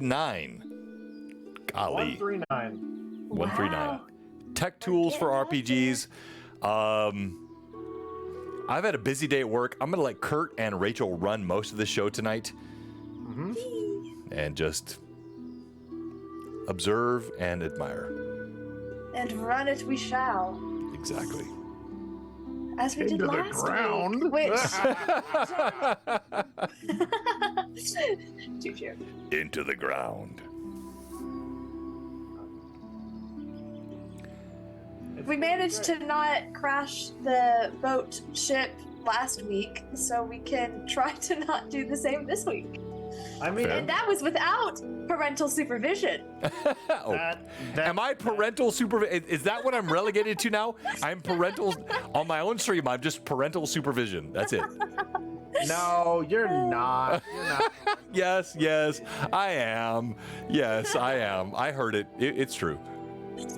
Golly. 139. 139. Tech tools for RPGs. I've had a busy day at work. I'm going to let Kurt and Rachel run most of the show tonight. And just observe and admire. And run it we shall. Exactly. As we did last ground. week. Too true. Into the ground. We managed to not crash the boat ship last week, so we can try to not do the same this week. I mean, And that was without parental supervision. Am I parental supervision? Is that what I'm relegated to now? I'm parental on my own stream. I'm just parental supervision. That's it. no, you're not. Yes, I am. Yes, I am. I heard it. It's true.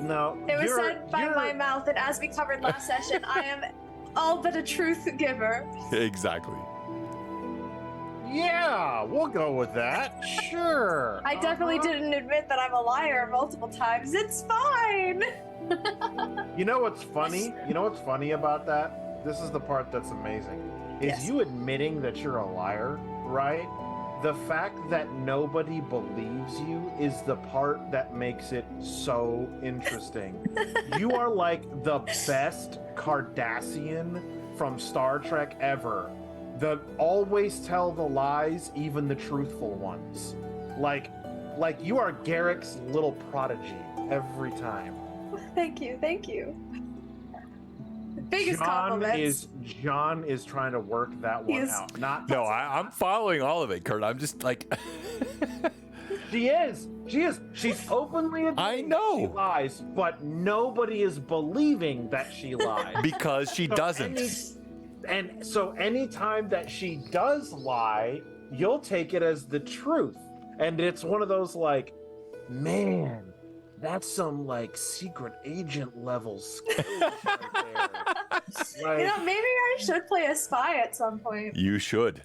No. It was said by my mouth, and as we covered last session, I am all but a truth giver. Exactly. Yeah, we'll go with that. Sure. I definitely didn't admit that I'm a liar multiple times. It's fine. You know what's funny? You know what's funny about that? This is the part that's amazing. Is Yes. you admitting that you're a liar, right? The fact that nobody believes you is the part that makes it so interesting. You are like the best Cardassian from Star Trek ever. The always tell the lies, even the truthful ones. Like you are Garrick's little prodigy every time. Thank you. Biggest compliments. John is trying to work that one out. No, I'm following all of it, Kurt. I'm just like She is. She's openly admitting I know. she lies, but nobody is believing that she lies. because she doesn't. And so anytime that she does lie, you'll take it as the truth. And it's one of those like, man, that's some like secret agent level skills right there. Like, Maybe I should play a spy at some point. You should.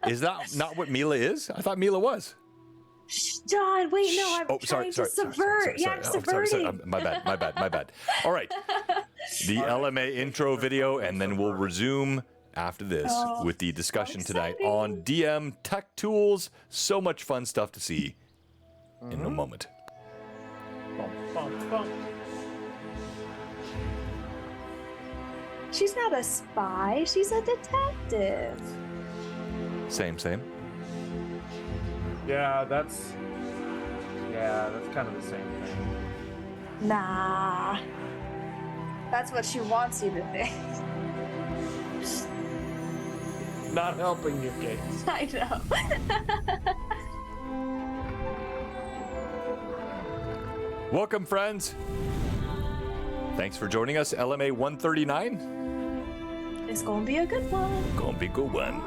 Is that not what Mila is? I thought Mila was. John, wait, no, I'm trying to subvert. I'm subverting. My bad. All right. The LMA intro video, and then we'll resume after this with the discussion tonight on DM tech tools. So much fun stuff to see in a moment. She's not a spy. She's a detective. Same. Yeah, that's kind of the same thing. Nah. That's what she wants you to think. Not helping your case. I know. Welcome, friends. Thanks for joining us, LMA 139. It's gonna be a good one. Gonna be a good one.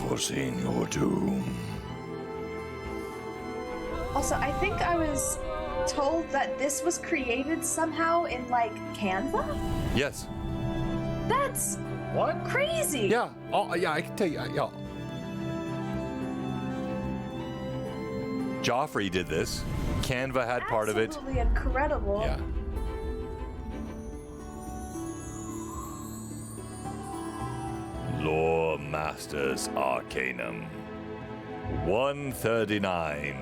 Foreseen your doom. Also, I think I was told that this was created somehow in like Canva. Yes. That's what? Crazy. Yeah. Oh, yeah. I can tell you. Yeah. Joffrey did this. Canva had part of it. Absolutely incredible. Yeah. Loremaster's Arcanum 139.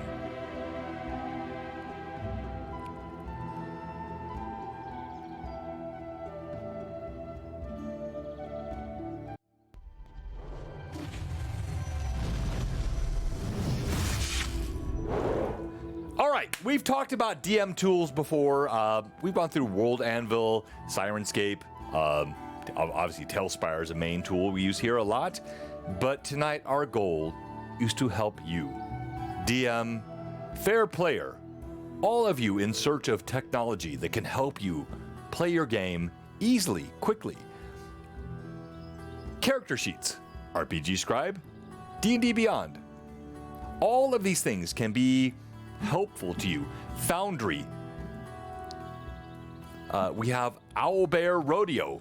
right, we've talked about DM tools before. We've gone through World Anvil, Sirenscape, obviously Tailspire is a main tool we use here a lot. But tonight our goal is to help you, DM, fair player, all of you in search of technology that can help you play your game easily, quickly. Character sheets, RPG Scribe, D&D Beyond. All of these things can be helpful to you. Foundry. We have Owlbear Rodeo.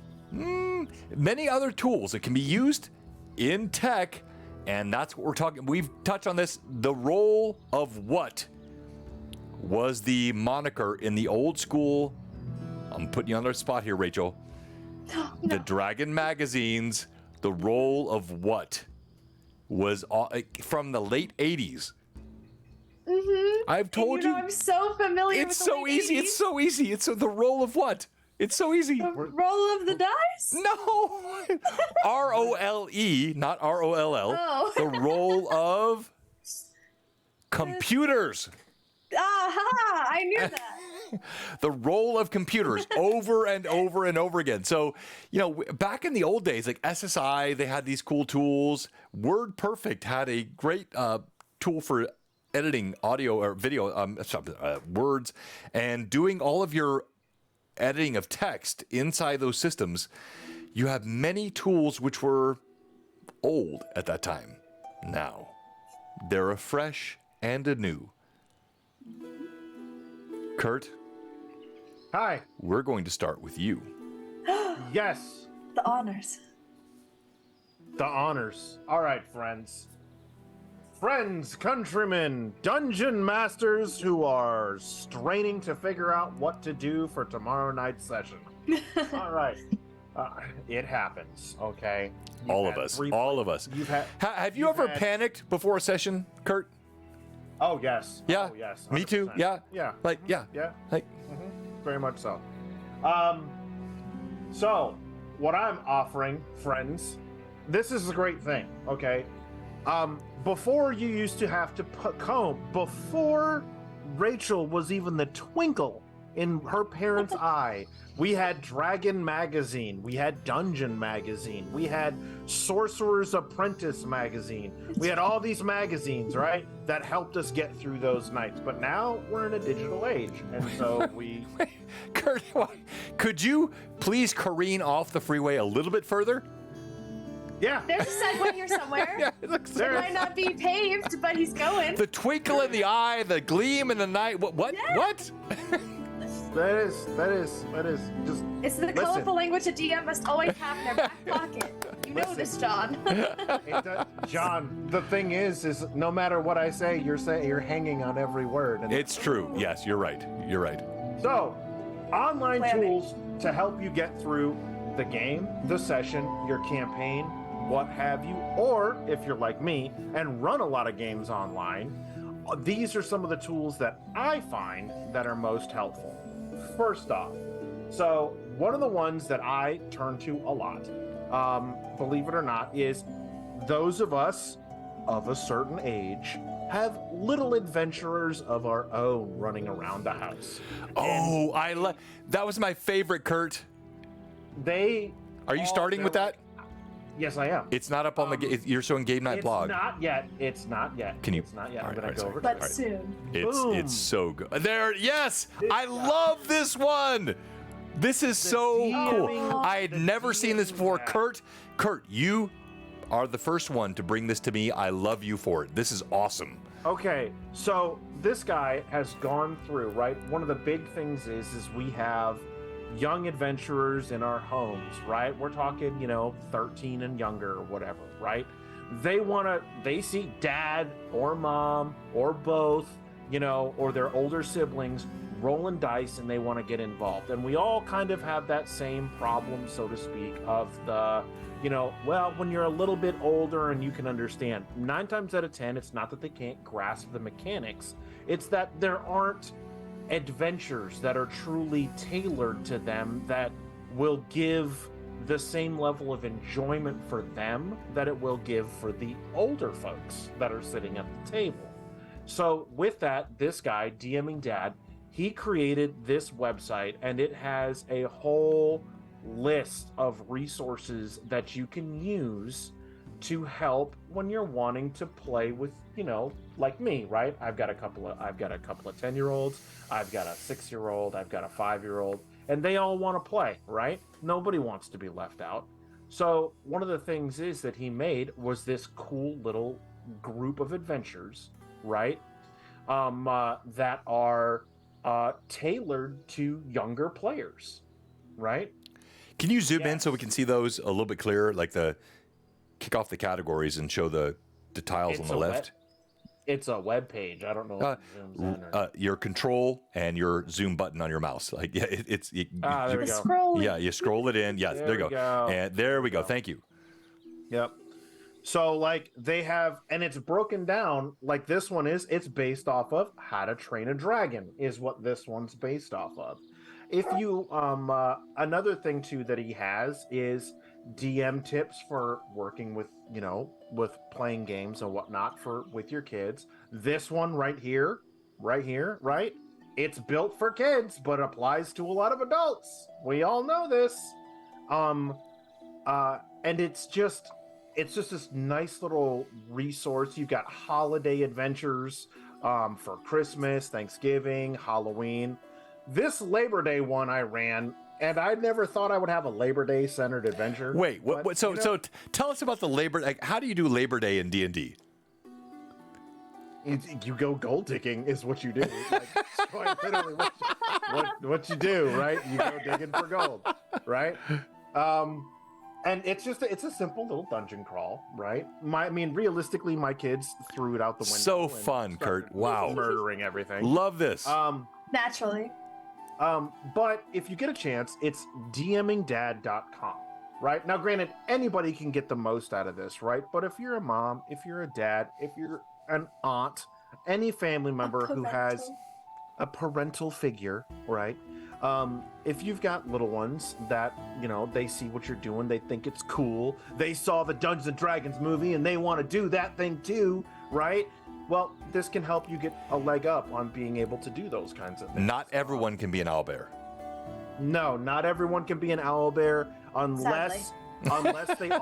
Many other tools that can be used in tech, and that's what we're talking. We've touched on this. The role of what was the moniker in the old school? I'm putting you on the spot here, Rachel. No. The Dragon magazines. The role of what was from the late 80s. I've told you. I'm so familiar with It's the so late easy. 80s. It's so easy. It's the role of what? It's so easy. The roll of the dice? No. ROLE, not ROLL. Oh. The role of computers. Aha! I knew that. The role of computers over and over and over again. So, back in the old days, like SSI, they had these cool tools. WordPerfect had a great tool for editing audio or video, words, and doing all of your editing of text inside those systems. You have many tools which were old at that time. Now, they're afresh and anew. Kurt? Hi. We're going to start with you. Yes. The honors. The honors. All right, friends. Friends, countrymen, dungeon masters who are straining to figure out what to do for tomorrow night's session. All right. It happens, okay? All of us. You've had, Have you ever panicked before a session, Kurt? Oh, yes. Yeah. Oh, yes. Me too. 100%. Yeah. Yeah. Yeah. Yeah. Like, Very much so. So, what I'm offering, friends, this is a great thing, okay? Before you used to have to comb, before Rachel was even the twinkle in her parents' eye, we had Dragon Magazine, we had Dungeon Magazine, we had Sorcerer's Apprentice Magazine. We had all these magazines, right, that helped us get through those nights. But now we're in a digital age, and so we... Kurt, could you please careen off the freeway a little bit further? Yeah. There's a segway here somewhere. Yeah, it looks It might not be paved, but he's going. the twinkle in the eye, the gleam in the night. What? Yeah. What? That is just... It's the Listen. colorful language a DM must always have in their back pocket. You know this, John. John, the thing is no matter what I say, you're hanging on every word. And It's true. Yes, you're right. You're right. so, online Planning. tools to help you get through the game, the session, your campaign, what have you, or if you're like me and run a lot of games online, these are some of the tools that I find that are most helpful. First off, so one of the ones that I turn to a lot, believe it or not, is those of us of a certain age have little adventurers of our own running around the house. Oh, that was my favorite, Kurt. They Are you starting with that? Yes, I am. It's not up on you're showing Game Night It's blog. not yet. It's not yet. Can you? It's not yet. All I'm right, gonna go sorry. over. But to it. soon. Boom. It's so good. There, yes, I love this one. This is so cool. DMing I had never seen this before. tab. Kurt, you are the first one to bring this to me. I love you for it. This is awesome. Okay, so this guy has gone through, right? One of the big things is we have young adventurers in our homes, right? We're talking, 13 and younger or whatever, right? They see dad or mom or both, or their older siblings rolling dice and they want to get involved. And we all kind of have that same problem, so to speak, of the, well, when you're a little bit older and you can understand, 9 times out of 10, it's not that they can't grasp the mechanics, it's that there aren't adventures that are truly tailored to them that will give the same level of enjoyment for them that it will give for the older folks that are sitting at the table. So with that, this guy, DMing Dad, he created this website, and it has a whole list of resources that you can use to help when you're wanting to play with, like me, right? I've got a couple of 10-year-olds, I've got a 6-year-old, I've got a 5-year-old, and they all want to play, right? Nobody wants to be left out. So one of the things is that he made was this cool little group of adventures, right? That are tailored to younger players, right? Can you zoom in so we can see those a little bit clearer, like kick off the categories and show the tiles on the left? It's a web page. I don't know if it zooms in or... your control and your zoom button on your mouse. Like, yeah, there we go. Scrolling. Yeah, you scroll it in. Yes, there you go. And there we go. Thank you. Yep. So, like, they have, and it's broken down, like this one is, it's based off of How to Train a Dragon is what this one's based off of. If you, another thing too that he has is DM tips for working with, with playing games and whatnot with your kids. This one right here, right? It's built for kids, but applies to a lot of adults. We all know this. And it's just this nice little resource. You've got holiday adventures for Christmas, Thanksgiving, Halloween. This Labor Day one I ran, and I never thought I would have a Labor Day centered adventure. Wait, what? So tell us about the Labor. Like, how do you do Labor Day in D&D? You go gold digging is what you do. Like, it's quite literally what you do, right? You go digging for gold, right? And it's a simple little dungeon crawl, right? Realistically, my kids threw it out the window. So fun, Kurt. Wow. Murdering everything. Love this. Naturally. But if you get a chance, it's dmingdad.com, right? Now, granted, anybody can get the most out of this, right? But if you're a mom, if you're a dad, if you're an aunt, any family member who has a parental figure, right? If you've got little ones that, they see what you're doing, they think it's cool, they saw the Dungeons and Dragons movie and they want to do that thing too, right? Well, this can help you get a leg up on being able to do those kinds of things. Not everyone can be an owlbear. No, not everyone can be an owlbear unless they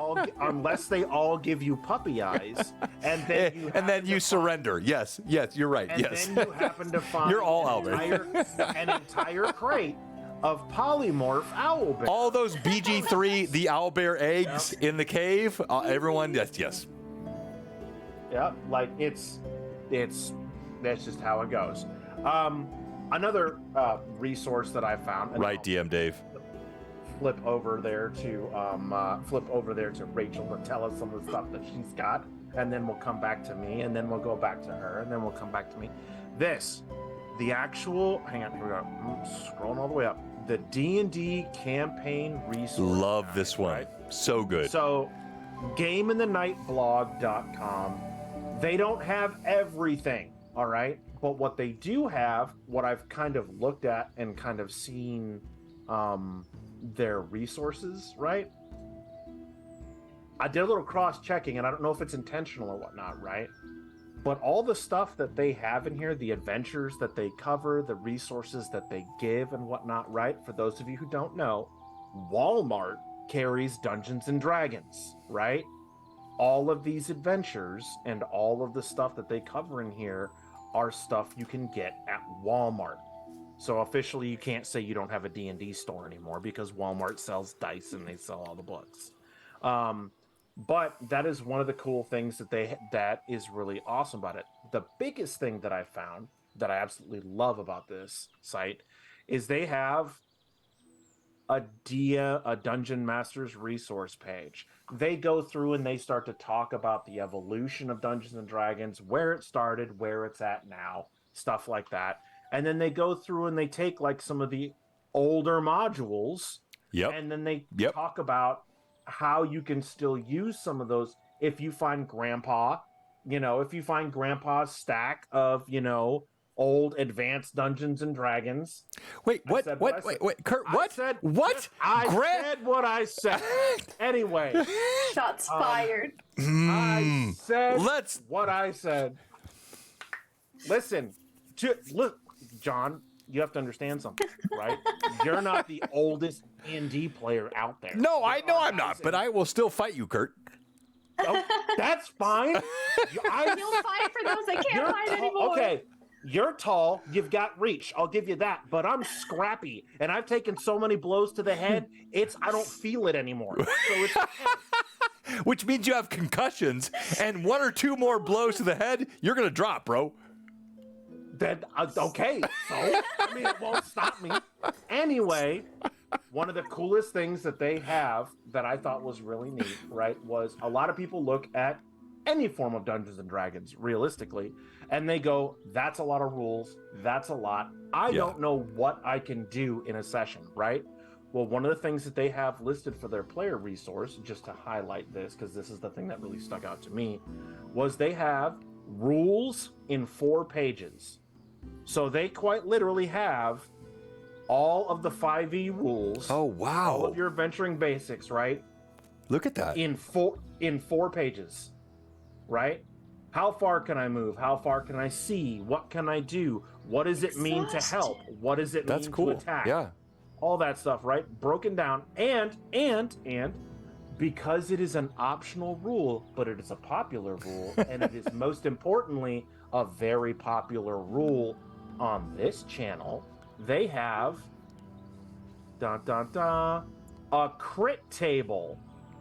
all give you puppy eyes, and then you surrender. Yes, you're right. And yes. then you happen to find you're all owlbear. an entire crate of polymorph owlbear. All those BG3, the owlbear eggs in the cave. Everyone, yes. Yeah, like that's just how it goes. Another resource that I found. Right, DM Dave. Flip over there to Rachel to tell us some of the stuff that she's got, and then we'll come back to me, and then we'll go back to her, and then we'll come back to me. The actual, hang on, here we go. I'm scrolling all the way up. The D&D campaign resource. Love this one. Right? So good. So, GameInTheNightBlog.com. They don't have everything, all right? But what they do have, what I've kind of looked at and kind of seen their resources, right? I did a little cross-checking, and I don't know if it's intentional or whatnot, right? But all the stuff that they have in here, the adventures that they cover, the resources that they give and whatnot, right? For those of you who don't know, Walmart carries Dungeons and Dragons, right? All of these adventures and all of the stuff that they cover in here are stuff you can get at Walmart. So officially, you can't say you don't have a D&D store anymore because Walmart sells dice and they sell all the books. But that is one of the cool things that is really awesome about it. The biggest thing that I found that I absolutely love about this site is they have a Dungeon Master's resource page. They go through and they start to talk about the evolution of Dungeons and Dragons, where it started, where it's at now, stuff like that. And then they go through and they take like some of the older modules, and then they talk about how you can still use some of those. If you find Grandpa's stack of, old advanced Dungeons and Dragons. Wait, what? Kurt, what? I said what I said. Anyway. Shots fired. I said what I said. listen, look, John, you have to understand something, right? You're not the oldest D&D player out there. No, I know I'm guys not, but I will still fight you, Kurt. Oh, that's fine. You'll fight for those that can't fight anymore. Okay, you're tall. You've got reach. I'll give you that. But I'm scrappy, and I've taken so many blows to the head. I don't feel it anymore. So it's okay. Which means you have concussions, and 1 or 2 more blows to the head, you're gonna drop, bro. Then okay. So I mean, it won't stop me. Anyway. One of the coolest things that they have that I thought was really neat, right, was a lot of people look at any form of Dungeons and Dragons realistically, and they go, that's a lot of rules, that's a lot. I don't know what I can do in a session, right? Well, one of the things that they have listed for their player resource, just to highlight this, because this is the thing that really stuck out to me, was they have rules in 4 pages. So they quite literally have all of the 5e rules. Oh, wow. All of your adventuring basics, right? Look at that. In 4 pages, right? How far can I move? How far can I see? What can I do? What does it mean to help? What does it mean to attack? Yeah. All that stuff, right? Broken down. And because it is an optional rule, but it is a popular rule, and it is most importantly a very popular rule on this channel, they have a crit table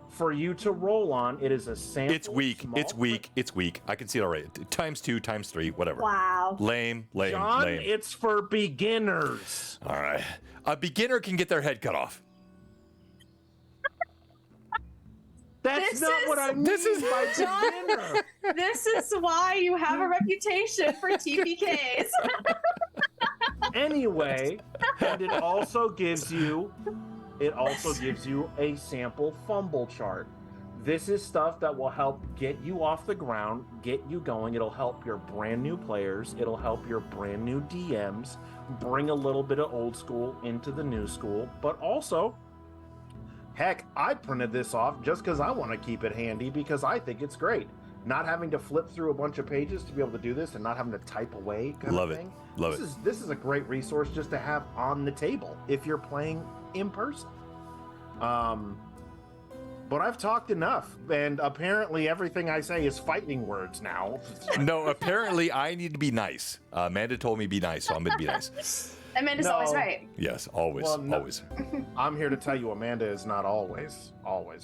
for you to roll on. It is a sample. It's weak. It's weak. It's weak. I can see it already. Times 2, times 3, whatever. Wow. Lame. John, it's for beginners. All right. A beginner can get their head cut off. That's not what I mean by beginner. This is why you have a reputation for TPKs. Anyway, and it also gives you a sample fumble chart. This is stuff that will help get you off the ground, get you going. It'll help your brand new players. It'll help your brand new DMs bring a little bit of old school into the new school. But also, heck, I printed this off just because I want to keep it handy because I think it's great. Not having to flip through a bunch of pages to be able to do this and not having to type away kind of thing. Love it. This is a great resource just to have on the table if you're playing in person. But I've talked enough, and apparently everything I say is fighting words now. No, apparently I need to be nice. Amanda told me be nice, so I'm going to be nice. Amanda's always right. Yes, always, always. I'm here to tell you Amanda is not always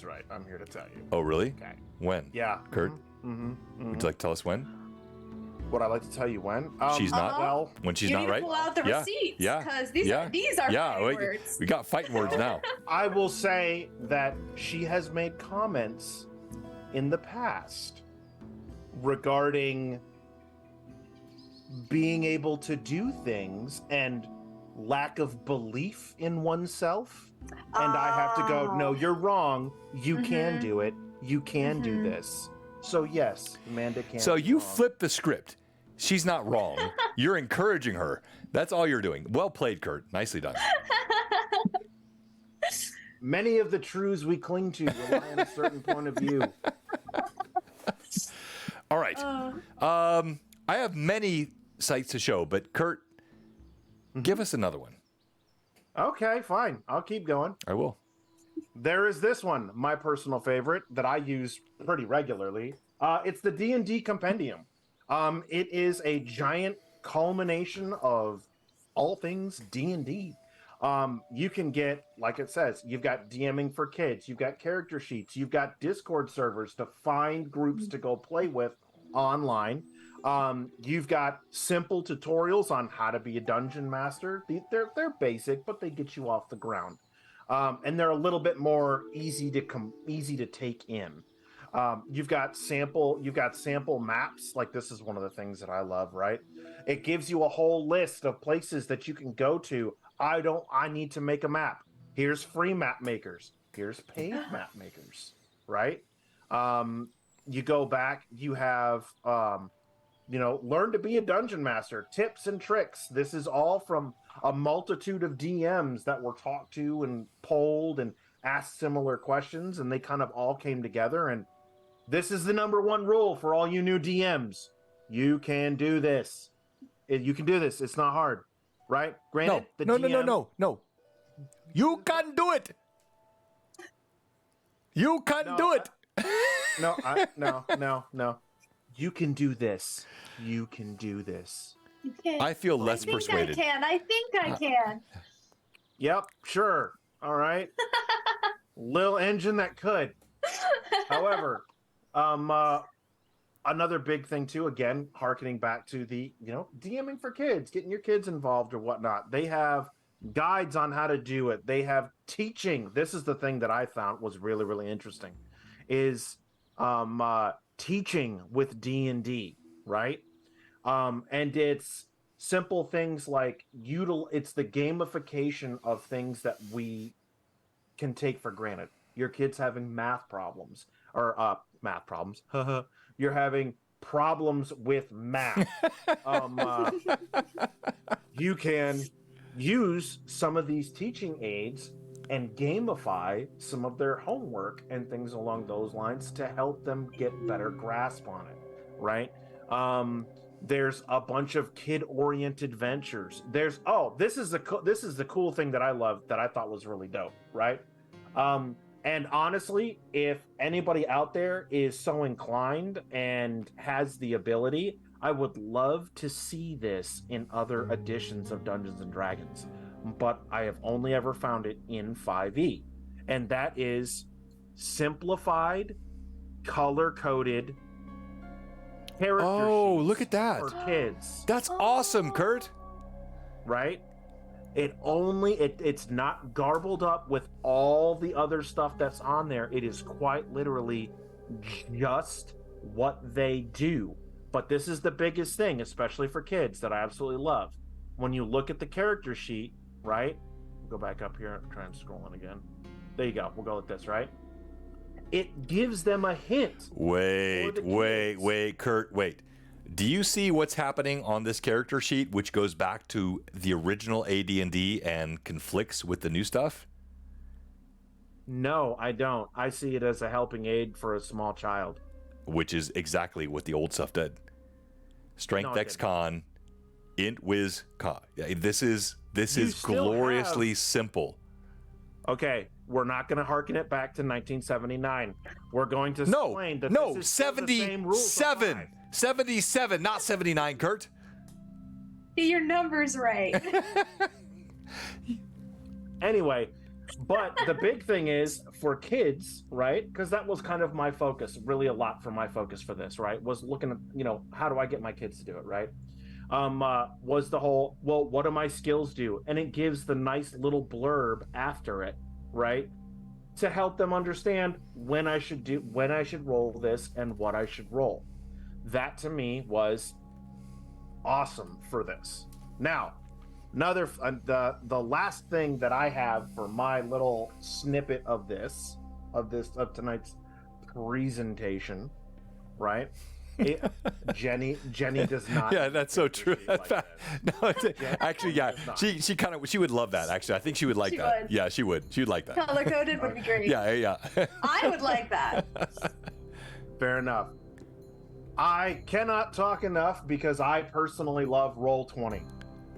right. I'm here to tell you. Oh, really? Okay. When? Yeah. Kurt? Mm-hmm. Would you like to tell us when? Would I like to tell you when? She's not. Well, when she's you not need right? to pull out the receipts, because these are fighting words. We got fighting words now. I will say that she has made comments in the past regarding being able to do things and lack of belief in oneself. And I have to go, no, you're wrong. You can do it. You can do this. So yes, Amanda can. So you flip the script. She's not wrong. You're encouraging her. That's all you're doing. Well played, Kurt. Nicely done. Many of the truths we cling to rely on a certain point of view. All right. I have many sites to show, but Kurt, give us another one. Okay, fine. I'll keep going. I will. There is this one, my personal favorite, that I use pretty regularly. It's the D&D Compendium. It is a giant culmination of all things D&D. You can get, like it says, you've got DMing for kids, you've got character sheets, you've got Discord servers to find groups to go play with online. You've got simple tutorials on how to be a dungeon master. They're basic, but they get you off the ground. And they're a little bit more easy to take in. You've got sample maps. Like, this is one of the things that I love, right? It gives you a whole list of places that you can go to. I need to make a map. Here's free map makers. Here's paid map makers, right? You go back, you have, learn to be a dungeon master, tips and tricks. This is all from a multitude of DMs that were talked to and polled and asked similar questions, and they kind of all came together. And this is the #1 rule for all you new DMs. You can do this. You can do this. It's not hard, right? Granted, No. You can do it. You can do it. No. You can do this. You can do this. You can. I feel less persuaded. I think I can. Yep, sure. All right. Little engine that could. However, another big thing too, again, harkening back to the, DMing for kids, getting your kids involved or whatnot. They have guides on how to do it. They have teaching. This is the thing that I found was really, really interesting, is teaching with D&D, right? And it's simple things like it's the gamification of things that we can take for granted. Your kids having math problems or math problems. You're having problems with math. You can use some of these teaching aids and gamify some of their homework and things along those lines to help them get better grasp on it, right? There's a bunch of kid-oriented ventures. This is the cool thing that I love, that I thought was really dope, right? And honestly, if anybody out there is so inclined and has the ability, I would love to see this in other editions of Dungeons and Dragons, but I have only ever found it in 5e, and that is simplified, color-coded character sheets. Look at that. For kids. That's awesome, Kurt. Right? It's not garbled up with all the other stuff that's on there. It is quite literally just what they do. But this is the biggest thing, especially for kids, that I absolutely love. When you look at the character sheet, right? Go back up here and try and scroll in again. There you go. We'll go with this, right? It gives them a hint. Wait, Kurt, wait. Do you see what's happening on this character sheet, which goes back to the original AD&D and conflicts with the new stuff? No, I don't. I see it as a helping aid for a small child. Which is exactly what the old stuff did. Strength X Con, Int Wiz Con. This is gloriously simple. Okay, we're not going to harken it back to 1979. We're going to explain that this is 77. 77, not 79, Kurt. Get your numbers right. Anyway, but the big thing is for kids, right? Because that was kind of my focus, really a lot for my focus for this, right? Was looking at, how do I get my kids to do it, right? Was the whole, well, what do my skills do? And it gives the nice little blurb after it, right? To help them understand when I should roll this and what I should roll. That to me was awesome for this. Now, the last thing that I have for my little snippet of tonight's presentation, right? Jenny does not. Yeah, that's so true. Like that. No, actually, yeah, she would love that. Actually, I think she would like that. Would. Yeah, she would. She would like that. Color coded would be great. Yeah. I would like that. Fair enough. I cannot talk enough because I personally love Roll20.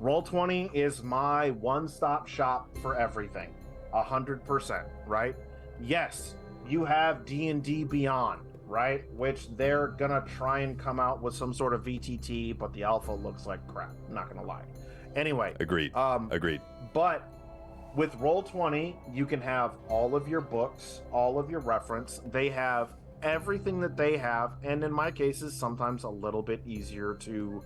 Roll20 is my one-stop shop for everything. 100%, right? Yes, you have D&D Beyond, right? Which they're gonna try and come out with some sort of VTT, but the alpha looks like crap. I'm not gonna lie. Anyway. Agreed. Agreed. But with Roll20, you can have all of your books, all of your reference. They have everything that they have, and in my cases, sometimes a little bit easier to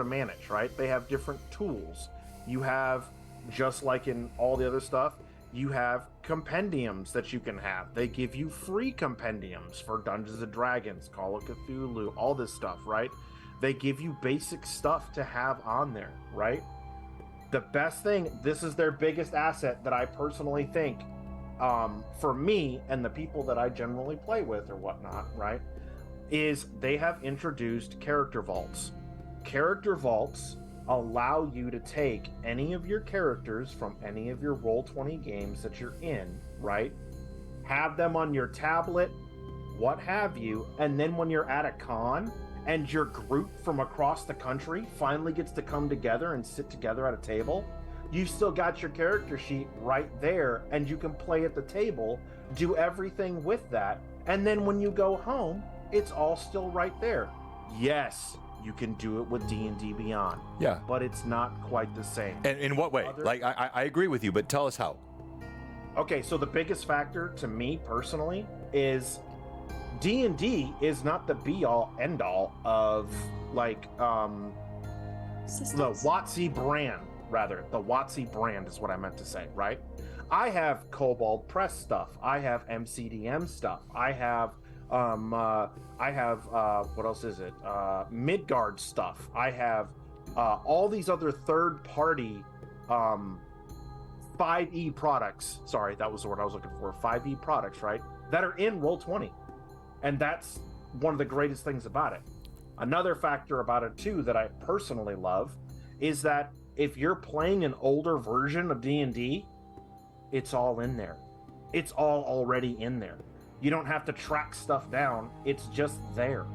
manage, right? They have different tools. You have, just like in all the other stuff, you have compendiums that you can have. They give you free compendiums for Dungeons and Dragons, Call of Cthulhu, all this stuff, right? They give you basic stuff to have on there, right? The best thing, this is their biggest asset that I personally think, for me and the people that I generally play with or whatnot, right, is they have introduced character vaults. Character vaults allow you to take any of your characters from any of your Roll20 games that you're in, right, have them on your tablet, what have you, and then when you're at a con and your group from across the country finally gets to come together and sit together at a table, you've still got your character sheet right there, and you can play at the table, do everything with that, and then when you go home, it's all still right there. Yes, you can do it with D&D Beyond. Yeah. But it's not quite the same. And in what way? Like, I agree with you, but tell us how. Okay, so the biggest factor to me personally is D&D is not the be-all, end-all of, like, the WotC brand, rather. The WotC brand is what I meant to say, right? I have Kobold Press stuff. I have MCDM stuff. I have what else is it? Midgard stuff. I have all these other third-party 5e products. Sorry, that was the word I was looking for. 5e products, right? That are in Roll20. And that's one of the greatest things about it. Another factor about it, too, that I personally love is that if you're playing an older version of D&D, it's all in there. It's all already in there. You don't have to track stuff down. It's just there.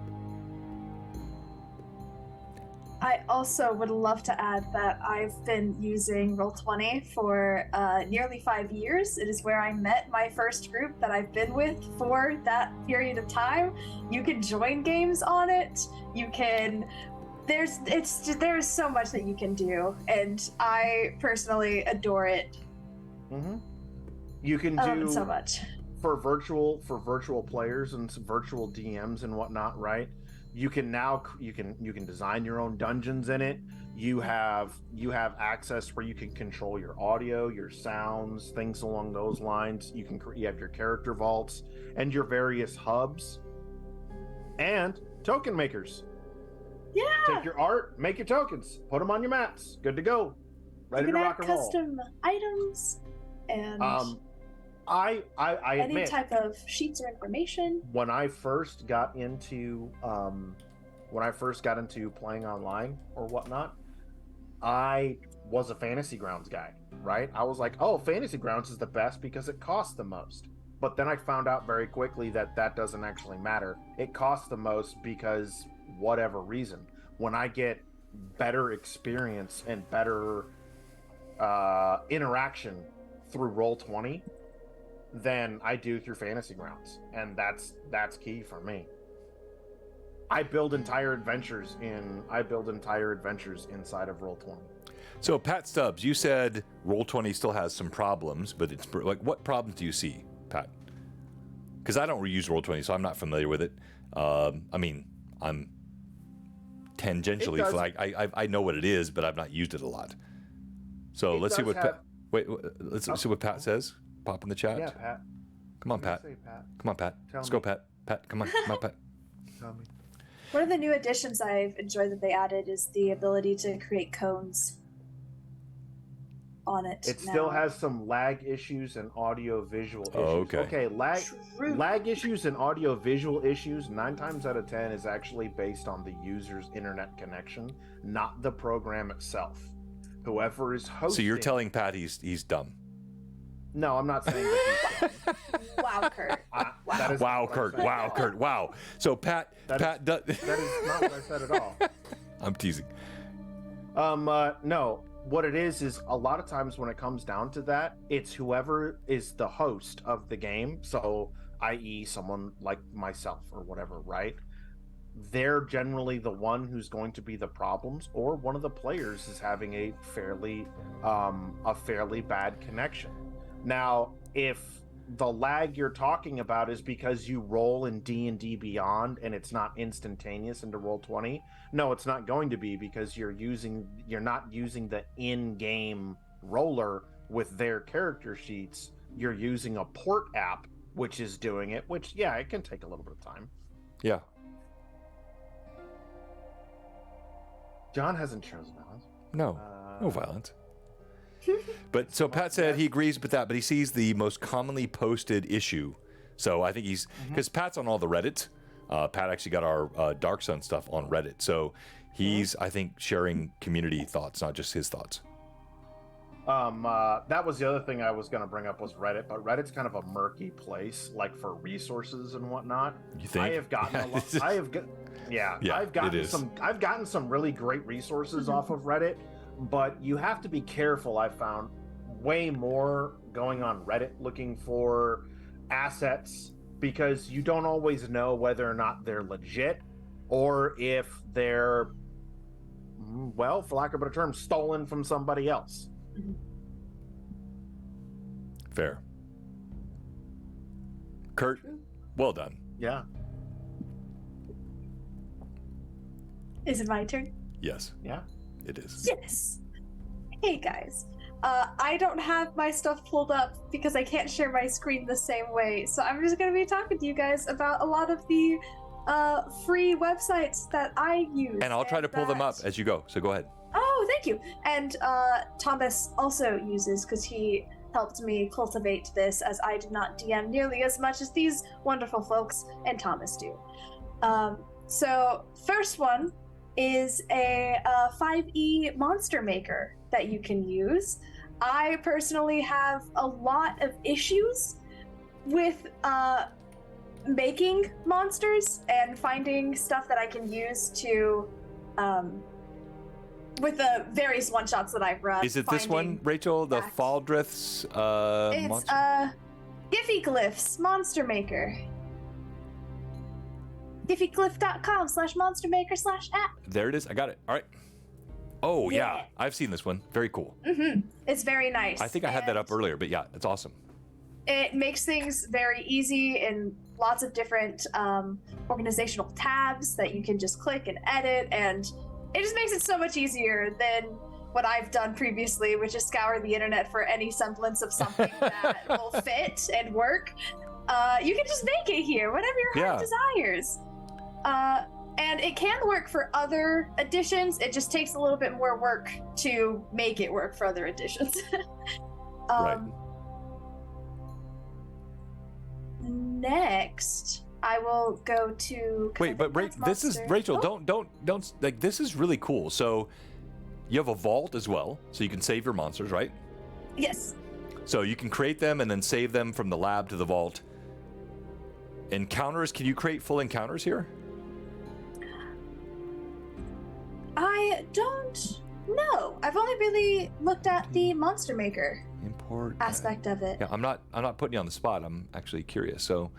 I also would love to add that I've been using Roll20 for nearly 5 years. It is where I met my first group that I've been with for that period of time. You can join games on it. You can... There's so much that you can do, and I personally adore it. Mm-hmm. You can I love do it so much. For virtual players and some virtual DMs and whatnot, right? You can design your own dungeons in it. You have access where you can control your audio, your sounds, things along those lines. You have your character vaults and your various hubs and token makers. Yeah. Take your art, make your tokens, put them on your mats. Good to go. Ready to rock and roll. Custom items and I any admit, type of sheets or information. When I first got into playing online or whatnot, I was a Fantasy Grounds guy, right? I was like, oh, Fantasy Grounds is the best because it costs the most. But then I found out very quickly that doesn't actually matter. It costs the most because whatever reason. When I get better experience and better interaction through Roll20 than I do through Fantasy Grounds, and that's key for me. I build entire adventures inside of Roll20. So Pat Stubbs, you said Roll20 still has some problems, but it's like, what problems do you see, Pat? Because I don't reuse Roll20, so I'm not familiar with it. I mean, I'm tangentially, I know what it is, but I've not used it a lot. So let's see what let's see what Pat says. Pop in the chat. Yeah, Pat. Come on, Pat. Come on, Pat. Let's go, Pat. Pat, come on, Pat. Tell me. One of the new additions I've enjoyed that they added is the ability to create cones on it. It still has some lag issues and audio visual issues. Okay, lag issues and audio visual issues 9 times out of 10 is actually based on the user's internet connection, not the program itself. Whoever is hosting. So you're telling Pat he's dumb. No, I'm not saying that he's dumb. Wow, Kurt. Wow, Kurt. Wow, Kurt. Wow. So Pat that is not what I said at all. I'm teasing. No. What it is a lot of times when it comes down to that, it's whoever is the host of the game. So, i.e., someone like myself or whatever, right? They're generally the one who's going to be the problems, or one of the players is having a fairly bad connection. Now, if the lag you're talking about is because you roll in D&D Beyond and it's not instantaneous into Roll20, no, it's not going to be, because you're not using the in-game roller with their character sheets. You're using a port app which is doing it, which, yeah, it can take a little bit of time. Yeah. John hasn't chosen violence. No violence. But so Pat said he agrees with that, but he sees the most commonly posted issue. So I think he's, because Pat's on all the Reddit. Pat actually got our Dark Sun stuff on Reddit. So he's, I think, sharing community thoughts, not just his thoughts. That was the other thing I was going to bring up was Reddit, but Reddit's kind of a murky place, like for resources and whatnot. You think? I have gotten a lot. Yeah, I've gotten some really great resources off of Reddit, but you have to be careful. I've found way more going on Reddit looking for assets because you don't always know whether or not they're legit or if they're, well, for lack of a better term, stolen from somebody else. Fair. Kurt, well done. Yeah. Is it my turn? Yes, Yeah. it is. Yes. Hey guys. I don't have my stuff pulled up because I can't share my screen the same way. So I'm just going to be talking to you guys about a lot of the free websites that I use. And I'll try to pull them up as you go. So go ahead. Oh, thank you. And Thomas also uses, because he helped me cultivate this, as I did not DM nearly as much as these wonderful folks and Thomas do. So first one is a 5e monster maker that you can use. I personally have a lot of issues with making monsters and finding stuff that I can use to with the various one-shots that I've run. Is it this one, Rachel? The Faldrith's it's monster? Giphy Glyphs Monster Maker. Giphyglyph.com/monstermaker/app. There it is. I got it. All right. Oh, yeah. I've seen this one. Very cool. It's very nice. I think I had that up earlier, but yeah, it's awesome. It makes things very easy in lots of different organizational tabs that you can just click and edit, and it just makes it so much easier than what I've done previously, which is scour the internet for any semblance of something that will fit and work. You can just make it here, whatever your heart desires. And it can work for other editions. It just takes a little bit more work to make it work for other editions. Right. Next, I will go to. Wait, but this is Rachel. Oh. Don't like. This is really cool. So you have a vault as well, so you can save your monsters, right? Yes. So you can create them and then save them from the lab to the vault. Encounters. Can you create full encounters here? I don't know. I've only really looked at the Monster Maker Import aspect of it. Yeah, I'm not putting you on the spot. I'm actually curious. So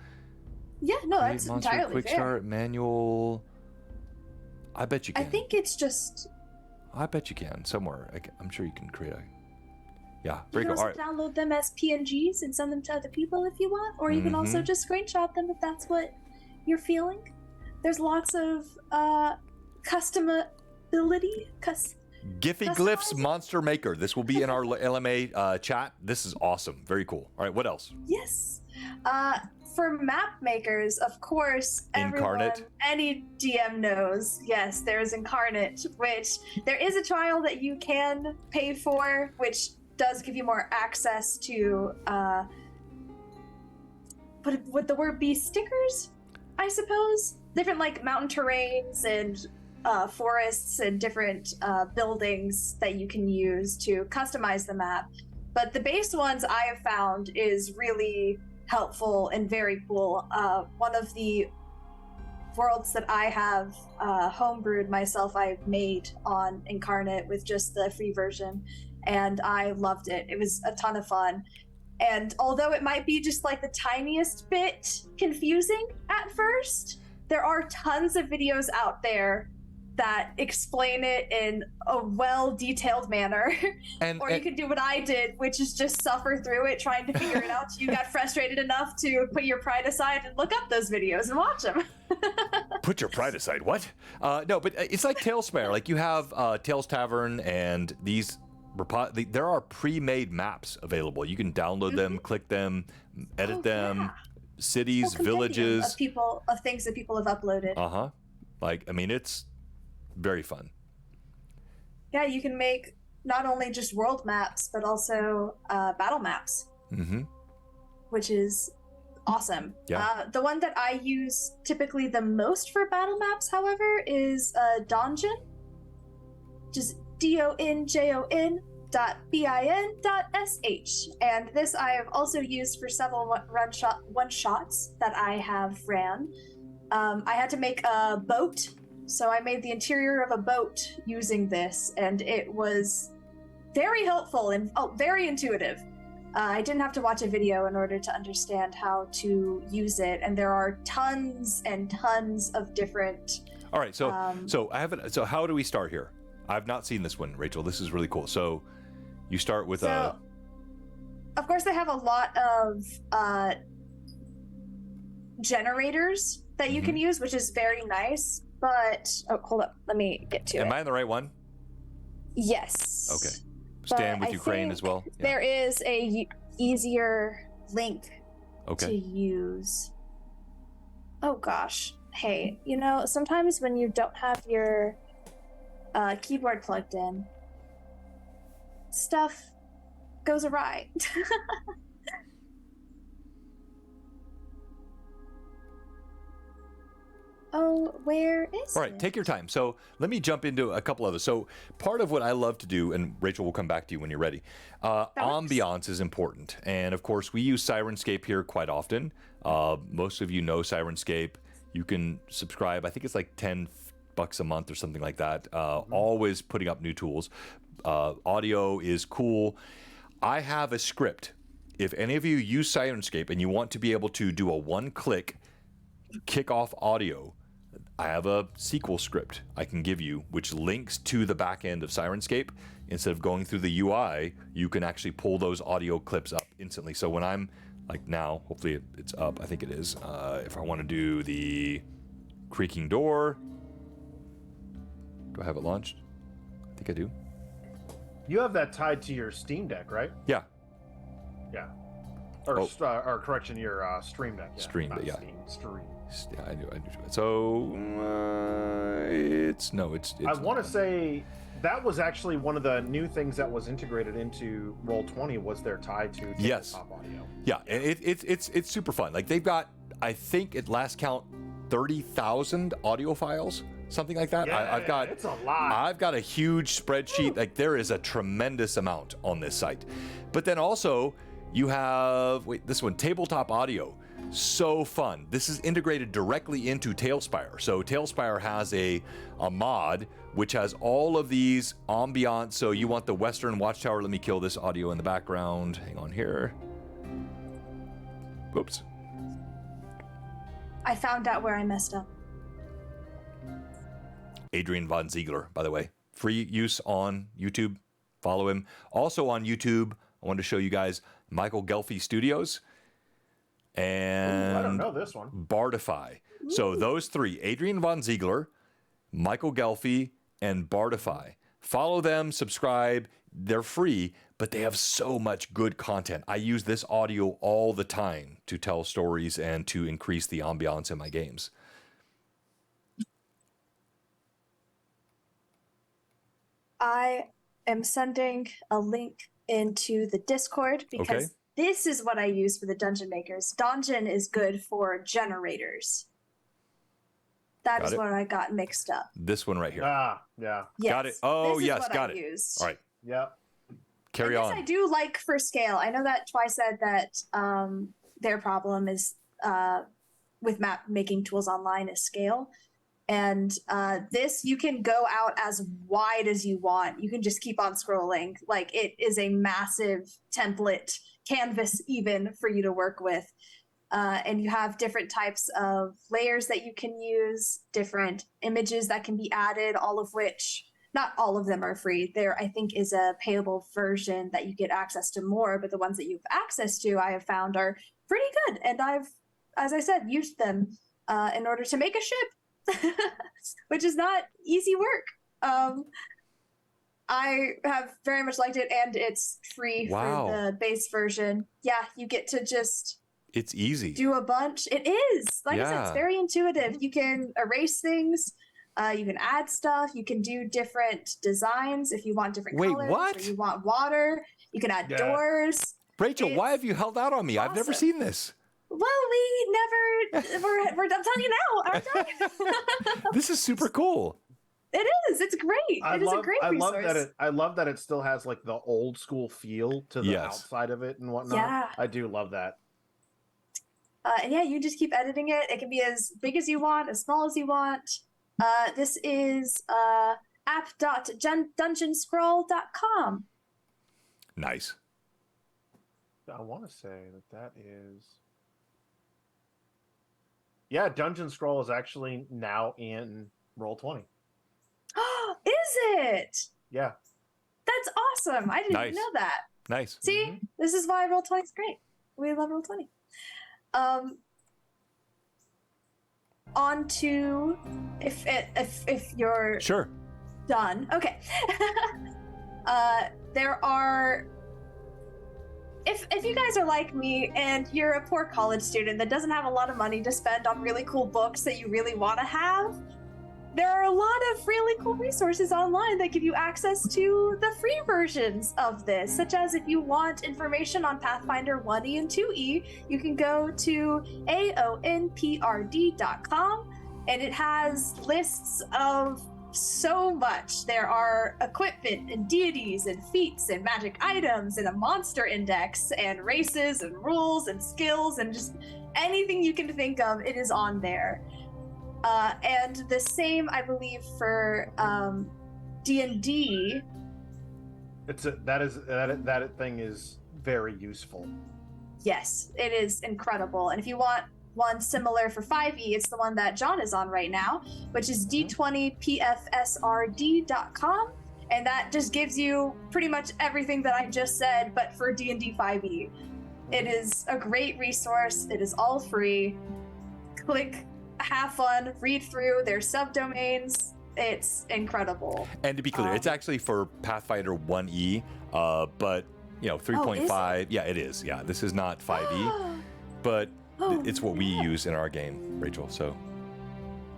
yeah, no, that's monster, entirely quick fair. start, manual. I bet you can. I think it's just. I bet you can somewhere. I'm sure you can create a. Yeah, You very can cool. also All right. download them as PNGs and send them to other people if you want, or you can also just screenshot them if that's what you're feeling. There's lots of customability. Giphy Glyphs Monster Maker. This will be in our LMA chat. This is awesome. Very cool. All right, what else? Yes. For map makers, of course, Incarnate. everyone, any DM knows. Yes, there is Incarnate, which there is a trial that you can pay for, which does give you more access to, would the word be stickers? I suppose? Different, like, mountain terrains and forests and different buildings that you can use to customize the map. But the base ones I have found is really helpful and very cool. One of the worlds that I have homebrewed myself, I made on Incarnate with just the free version, and I loved it. It was a ton of fun. And although it might be just like the tiniest bit confusing at first, there are tons of videos out there that explain it in a well-detailed manner. Or you can do what I did, which is just suffer through it, trying to figure it out. You got frustrated enough to put your pride aside and look up those videos and watch them. Put your pride aside. What? No, but it's like Talesmare. Like you have Tales Tavern and these. There are pre-made maps available. You can download them, click them, edit them. Cities, villages, of things that people have uploaded. Like, I mean, it's very fun. Yeah, you can make not only just world maps, but also battle maps, which is awesome. Yeah. The one that I use typically the most for battle maps, however, is Donjon. Just DONJON. bin.sh, and this I have also used for several one-shots that I have ran. I had to make a boat, so I made the interior of a boat using this, and it was very helpful and very intuitive. I didn't have to watch a video in order to understand how to use it, and there are tons and tons of different. All right, so I haven't. So how do we start here? I've not seen this one, Rachel. This is really cool. So you start with a. Of course, they have a lot of generators that you can use, which is very nice. But hold up, let me get to it. Am I in the right one? Yes. Okay. Stand with Ukraine as well. Yeah. There is a easier link to use. Oh gosh. Hey, sometimes when you don't have your keyboard plugged in, stuff goes awry. Oh, where is All right, take your time. So let me jump into a couple others. So part of what I love to do, and Rachel will come back to you when you're ready, ambiance is important. And of course, we use Sirenscape here quite often. Most of you know Sirenscape. You can subscribe. I think it's like $10 a month or something like that. Always putting up new tools. Audio is cool. I have a script. If any of you use Sirenscape and you want to be able to do a one-click kick-off audio, I have a SQL script I can give you, which links to the back end of Sirenscape. Instead of going through the UI, you can actually pull those audio clips up instantly. So when I'm like now, hopefully it's up, I think it is. If I want to do the creaking door, do I have it launched? I think I do. You have that tied to your Steam Deck, right? Yeah. Yeah. Or correction, your Stream Deck. Yeah. Stream, yeah. Stream. Yeah, I do. So it's. I want to say that was actually one of the new things that was integrated into Roll20 was their tie to tabletop audio. Yeah, and it's super fun. Like they've got, I think at last count, 30,000 audio files, something like that. Yeah, it's a lot. I've got a huge spreadsheet. Like there is a tremendous amount on this site, but then also you have this one, tabletop audio. So fun. This is integrated directly into Tailspire. So Tailspire has a mod which has all of these ambiance. So you want the Western Watchtower. Let me kill this audio in the background. Hang on here. Whoops. I found out where I messed up. Adrian Von Ziegler, by the way. Free use on YouTube. Follow him. Also on YouTube, I wanted to show you guys Michael Gelfi Studios. And I don't know this one. Bardify. So those three, Adrian Von Ziegler, Michael Gelfi, and Bardify. Follow them, subscribe. They're free, but they have so much good content. I use this audio all the time to tell stories and to increase the ambiance in my games. I am sending a link into the Discord because this is what I use for the Dungeon Makers. Donjon is good for generators. That is what I got mixed up. This one right here. Ah, yeah. Yes, got it. Oh, yes, got it. Used. All right. Yep. Carry on. This I do like for scale. I know that Twice said that their problem is with map making tools online is scale. And this, you can go out as wide as you want. You can just keep on scrolling. Like, it is a massive template canvas even for you to work with. And you have different types of layers that you can use, different images that can be added, all of which, not all of them are free. There, I think, is a payable version that you get access to more, but the ones that you have access to, I have found are pretty good. And I've, as I said, used them in order to make a ship, which is not easy work. I have very much liked it, and it's free for the base version. Yeah, you get to just... It's easy. Do a bunch. It is. Like I said, it's very intuitive. You can erase things. You can add stuff. You can do different designs if you want different colors. What? Or you want water. You can add doors. Rachel, why have you held out on me? Awesome. I've never seen this. Well, we never... I'm telling you now. This is super cool. It is. It's great. It is a great resource. I love that it still has like the old school feel to the outside of it and whatnot. Yeah. I do love that. And yeah, you just keep editing it. It can be as big as you want, as small as you want. This is app.dungeonscroll.com. Nice. I want to say that is... Yeah, Dungeon Scroll is actually now in Roll20. Is it? Yeah. That's awesome. I didn't even know that. Nice. See, this is why Roll20 is great. We love Roll20. On to if you're done. Okay. There are. If you guys are like me and you're a poor college student that doesn't have a lot of money to spend on really cool books that you really want to have, there are a lot of really cool resources online that give you access to the free versions of this, such as if you want information on Pathfinder 1e and 2e, you can go to aonprd.com, and it has lists of so much. There are equipment and deities and feats and magic items and a monster index and races and rules and skills and just anything you can think of, it is on there. And the same, I believe, for D&D. That thing is very useful. Yes, it is incredible. And if you want one similar for 5e, it's the one that John is on right now, which is d20pfsrd.com, and that just gives you pretty much everything that I just said, but for D&D 5e. It is a great resource. It is all free. Click, have fun, read through their subdomains. It's incredible. And to be clear, it's actually for Pathfinder 1e, but 3.5. Yeah, it is. Yeah, this is not 5e, but it's what we use in our game, Rachel. So,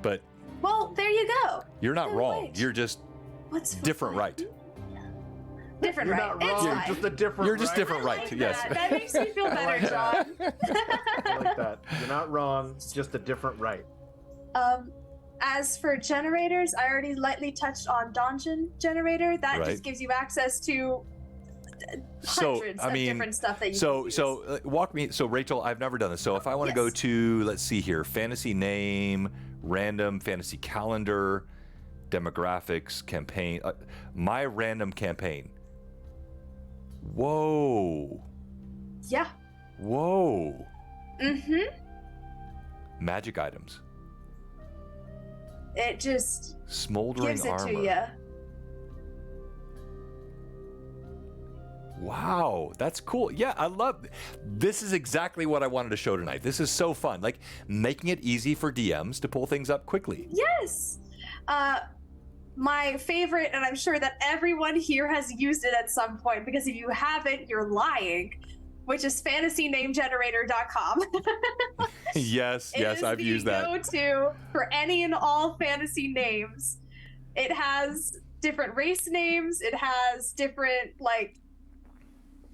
but well, there you go. You're not wrong. Right. You're just different, right? Different, You're right? Not wrong. It's just a different. You're just right. different, right? Like yes. That makes me feel better, John. I like that. You're not wrong. It's just a different right. As for generators, I already lightly touched on Dungeon Generator. That right. just gives you access to hundreds of different stuff that you can use. Walk me. So Rachel, I've never done this. So if I want to go to, let's see here, fantasy name, random fantasy calendar, demographics, campaign, my random campaign. Whoa. Yeah. Whoa. Mm-hmm. Magic items. It just smoldering gives it armor. to you. Wow, that's cool. Yeah, I love this. Is exactly what I wanted to show tonight. This is so fun, like making it easy for DMs to pull things up quickly. Yes. My favorite, and I'm sure that everyone here has used it at some point, because if you haven't, you're lying, which is fantasynamegenerator.com. Yes, I've used that. It is the go-to for any and all fantasy names. It has different race names. It has different,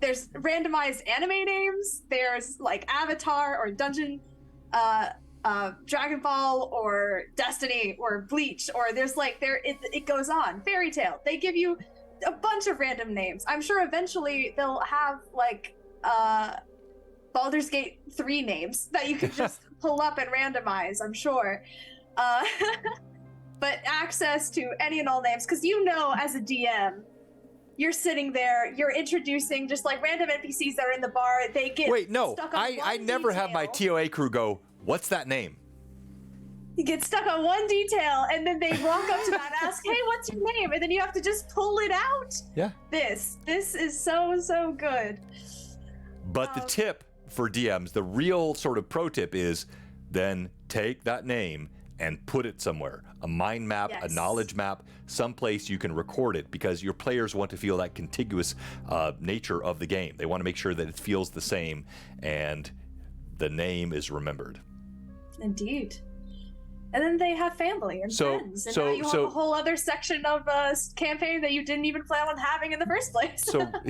there's randomized anime names. There's Avatar or Dungeon, Dragon Ball or Destiny or Bleach, or there's it goes on. Fairy Tale. They give you a bunch of random names. I'm sure eventually they'll have Baldur's Gate 3 names that you could just pull up and randomize, I'm sure. But access to any and all names, because as a DM, you're sitting there, you're introducing just random NPCs that are in the bar. They get stuck on I never have my TOA crew go, what's that name? You get stuck on one detail, and then they walk up to that and ask, hey, what's your name? And then you have to just pull it out. Yeah. This is so good. But the tip for DMs, the real sort of pro tip is then take that name and put it somewhere. A mind map, a knowledge map, someplace you can record it, because your players want to feel that contiguous nature of the game. They want to make sure that it feels the same and the name is remembered. Indeed. And then they have family and friends. And now you have a whole other section of a campaign that you didn't even plan on having in the first place.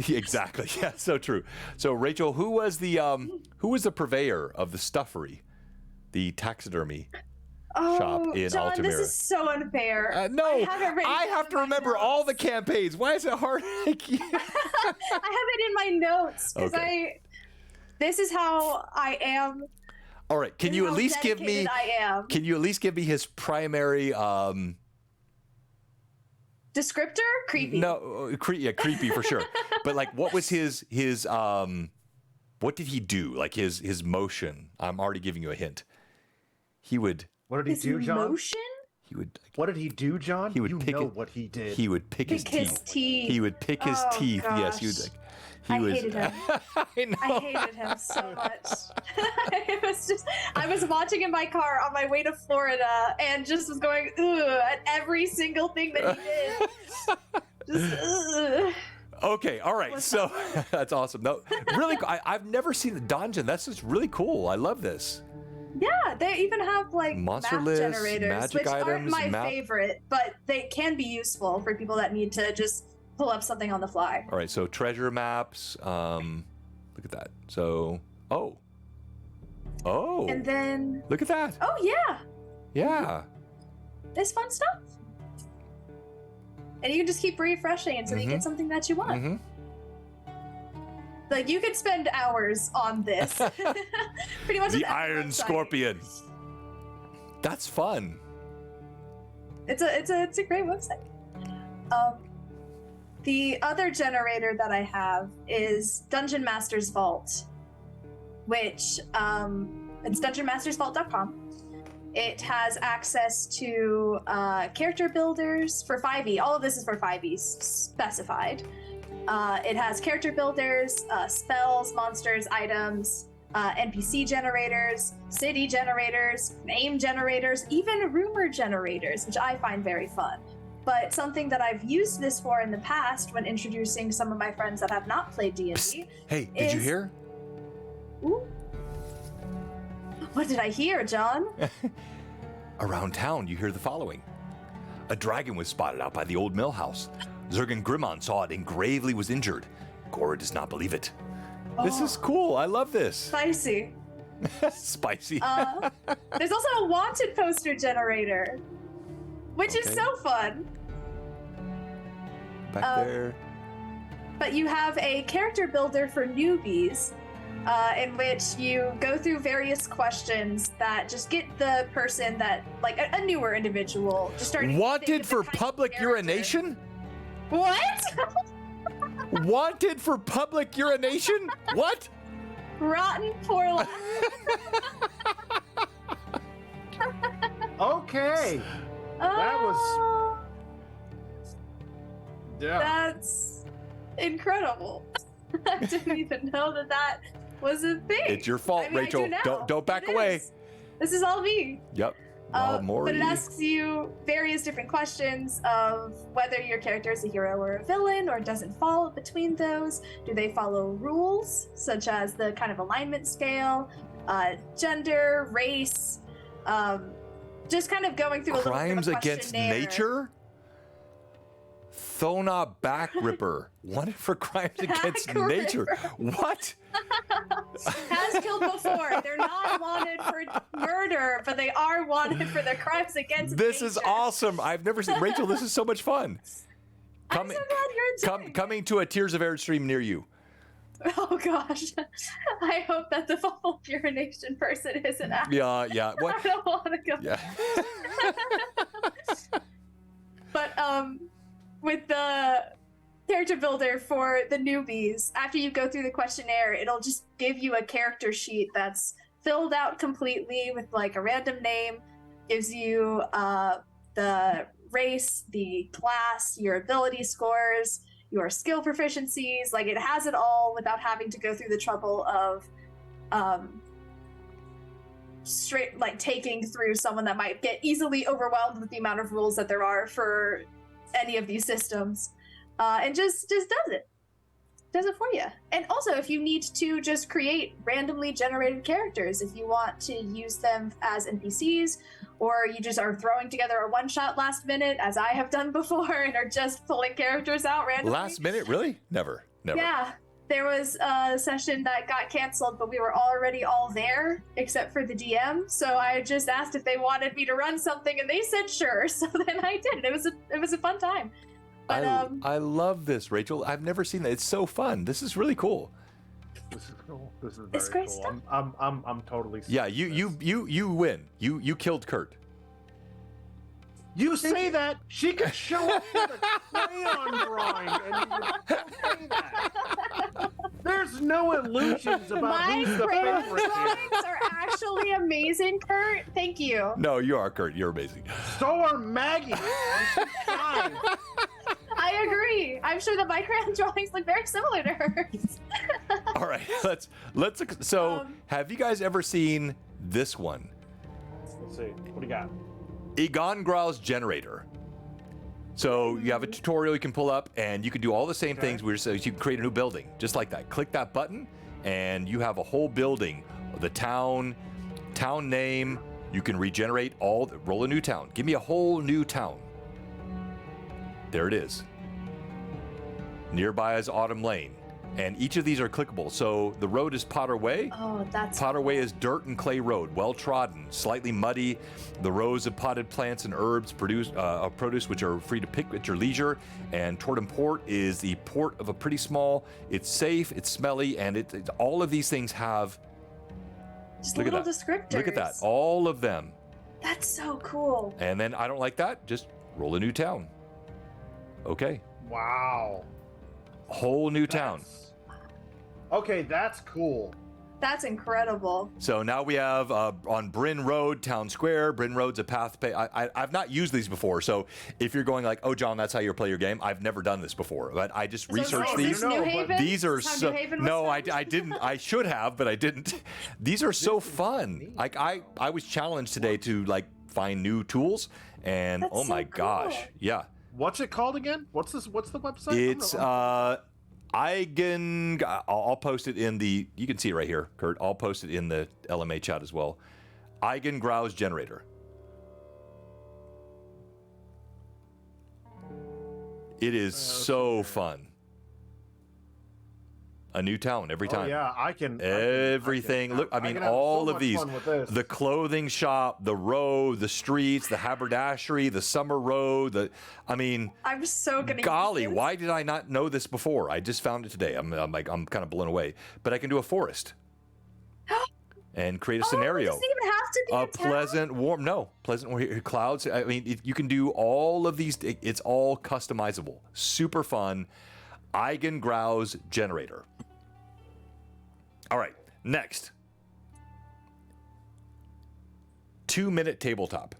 Exactly. Yeah, so true. So Rachel, who was the purveyor of the stuffery, the taxidermy? shop in John, Altamira. this is so unfair. No, I have to remember all the campaigns. Why is it hard? I have it in my notes because this is how I am. All right, can you at least give me? I am. Can you at least give me his primary? Descriptor? Creepy. No, creepy for sure. But like, what was his? What did he do? Like his motion. I'm already giving you a hint. He would. What did he do, John? Motion? He would. What did he do, John? He would pick what he did. He would pick his teeth. He would pick his teeth. Gosh. Yes, he would. I hated him. I know. I hated him so much. I was watching in my car on my way to Florida and just was going, ugh, at every single thing that he did. Just, ugh. Okay, all right. So that's awesome. No, really, I've never seen the dungeon. That's just really cool. I love this. Yeah, they even have like Monster map lists, generators, magic which items, aren't my favorite, but they can be useful for people that need to just pull up something on the fly. All right, so treasure maps. Look at that. So, oh, And then, look at that. oh yeah, Yeah. there's fun stuff. And you can just keep refreshing until you get something that you want. Mm-hmm. Like you could spend hours on this. Pretty much. The on every Iron website. Scorpion. That's fun. It's a great website. The other generator that I have is Dungeon Master's Vault, which it's dungeonmastersvault.com. It has access to character builders for 5e. All of this is for 5e specified. It has character builders, spells, monsters, items, NPC generators, city generators, name generators, even rumor generators, which I find very fun. But something that I've used this for in the past when introducing some of my friends that have not played D&D. Hey, did you hear? Ooh. What did I hear, John? Around town, you hear the following. A dragon was spotted out by the old mill house. Zergen Grimmon saw it and gravely was injured. Gora does not believe it. This is cool. I love this. Spicy. Spicy. There's also a wanted poster generator, which is so fun. Back there. But you have a character builder for newbies, in which you go through various questions that just get the person that, like a newer individual, just starting to think Wanted of the for kind of public character. urination? What? Wanted for public urination? What? Rotten poor laugh. Okay. That was. Yeah. That's incredible. I didn't even know that was a thing. It's your fault, I mean, I Rachel. do now. Don't back It away. is. This is all me. Yep. But Maury. it asks you various different questions of whether your character is a hero or a villain, or doesn't fall between those. Do they follow rules, such as the kind of alignment scale, gender, race, just kind of going through Crimes a little bit of a against questionnaire. nature? Thona Backripper. Wanted for crimes against Backripper. nature. What? Has killed before. They're not wanted for murder, but they are wanted for their crimes against This nature. is awesome. I've never seen Rachel. This is so much fun. I'm so glad you're enjoying Coming to a Tears of Air stream near you. it. Oh gosh. I hope that the full urination person isn't out. Yeah. What? I don't want to go. Yeah. But with the character builder for the newbies, after you go through the questionnaire, it'll just give you a character sheet that's filled out completely with like a random name, gives you the race, the class, your ability scores, your skill proficiencies. Like it has it all without having to go through the trouble of straight like taking through someone that might get easily overwhelmed with the amount of rules that there are for any of these systems, and just does it for you. And also, if you need to just create randomly generated characters, if you want to use them as NPCs, or you just are throwing together a one-shot last minute, as I have done before, and are just pulling characters out randomly. Last minute? Really? Never. Yeah. there was a session that got canceled, but we were already all there except for the DM. So I just asked if they wanted me to run something, and they said sure. So then I did. It was a fun time. But, I love this, Rachel. I've never seen that. It's so fun. This is really cool. This is cool. This is It's very great cool. stuff. I'm totally. Yeah, you win. You killed Kurt. You say that she could show up with a crayon drawing, and you don't say that. There's no illusions about My who's the crayon favorite. drawings are actually amazing, Kurt. Thank you. No, you are, Kurt. You're amazing. So are Maggie. I agree. I'm sure that my crayon drawings look very similar to hers. All right, let's. So, have you guys ever seen this one? Let's see. What do you got? Egon Grau's generator. So you have a tutorial you can pull up, and you can do all the same things. So you can create a new building, just like that. Click that button, and you have a whole building. The town name. You can regenerate roll a new town. Give me a whole new town. There it is. Nearby is Autumn Lane. And each of these are clickable. So the road is Potter Way. Oh, that's Potter Way is dirt and clay road, well trodden, slightly muddy. The rows of potted plants and herbs produce which are free to pick at your leisure. And Tortum Port is the port of a pretty small. It's safe, it's smelly, and all of these things have. just Look at little that. descriptors. Look at that, all of them. That's so cool. And then I don't like that. Just roll a new town. Okay, Wow. whole new town. Okay, that's cool. That's incredible. So now we have on Bryn Road, Town Square. Bryn Road's a path. I've not used these before, so if you're going like, oh, John, that's how you play your game, I've never done this before. But I just researched is these. this New Haven? These are Is how so. New Haven was No, I founded? didn't. I should have, but I didn't. These are so fun. Like I was challenged today to like find new tools, and That's oh so my cool. gosh, yeah. What's it called again? What's the website? It's I'll post it in the. You can see it right here, Kurt. I'll post it in the LMA chat as well. Eigen Grau's generator. It is so fun. A new town every time. Oh, yeah, I can. Everything. Look, I mean, can have all so of much these. fun with this. The clothing shop, the road, the streets, the haberdashery, the summer road. I mean, I'm so gonna. golly, use this. why did I not know this before? I just found it today. I'm kind of blown away. But I can do a forest and create a scenario. It doesn't even have to be a town? Pleasant warm clouds. I mean, you can do all of these. It's all customizable. Super fun. Eigen Grau's generator. All right, next. 2-minute tabletop.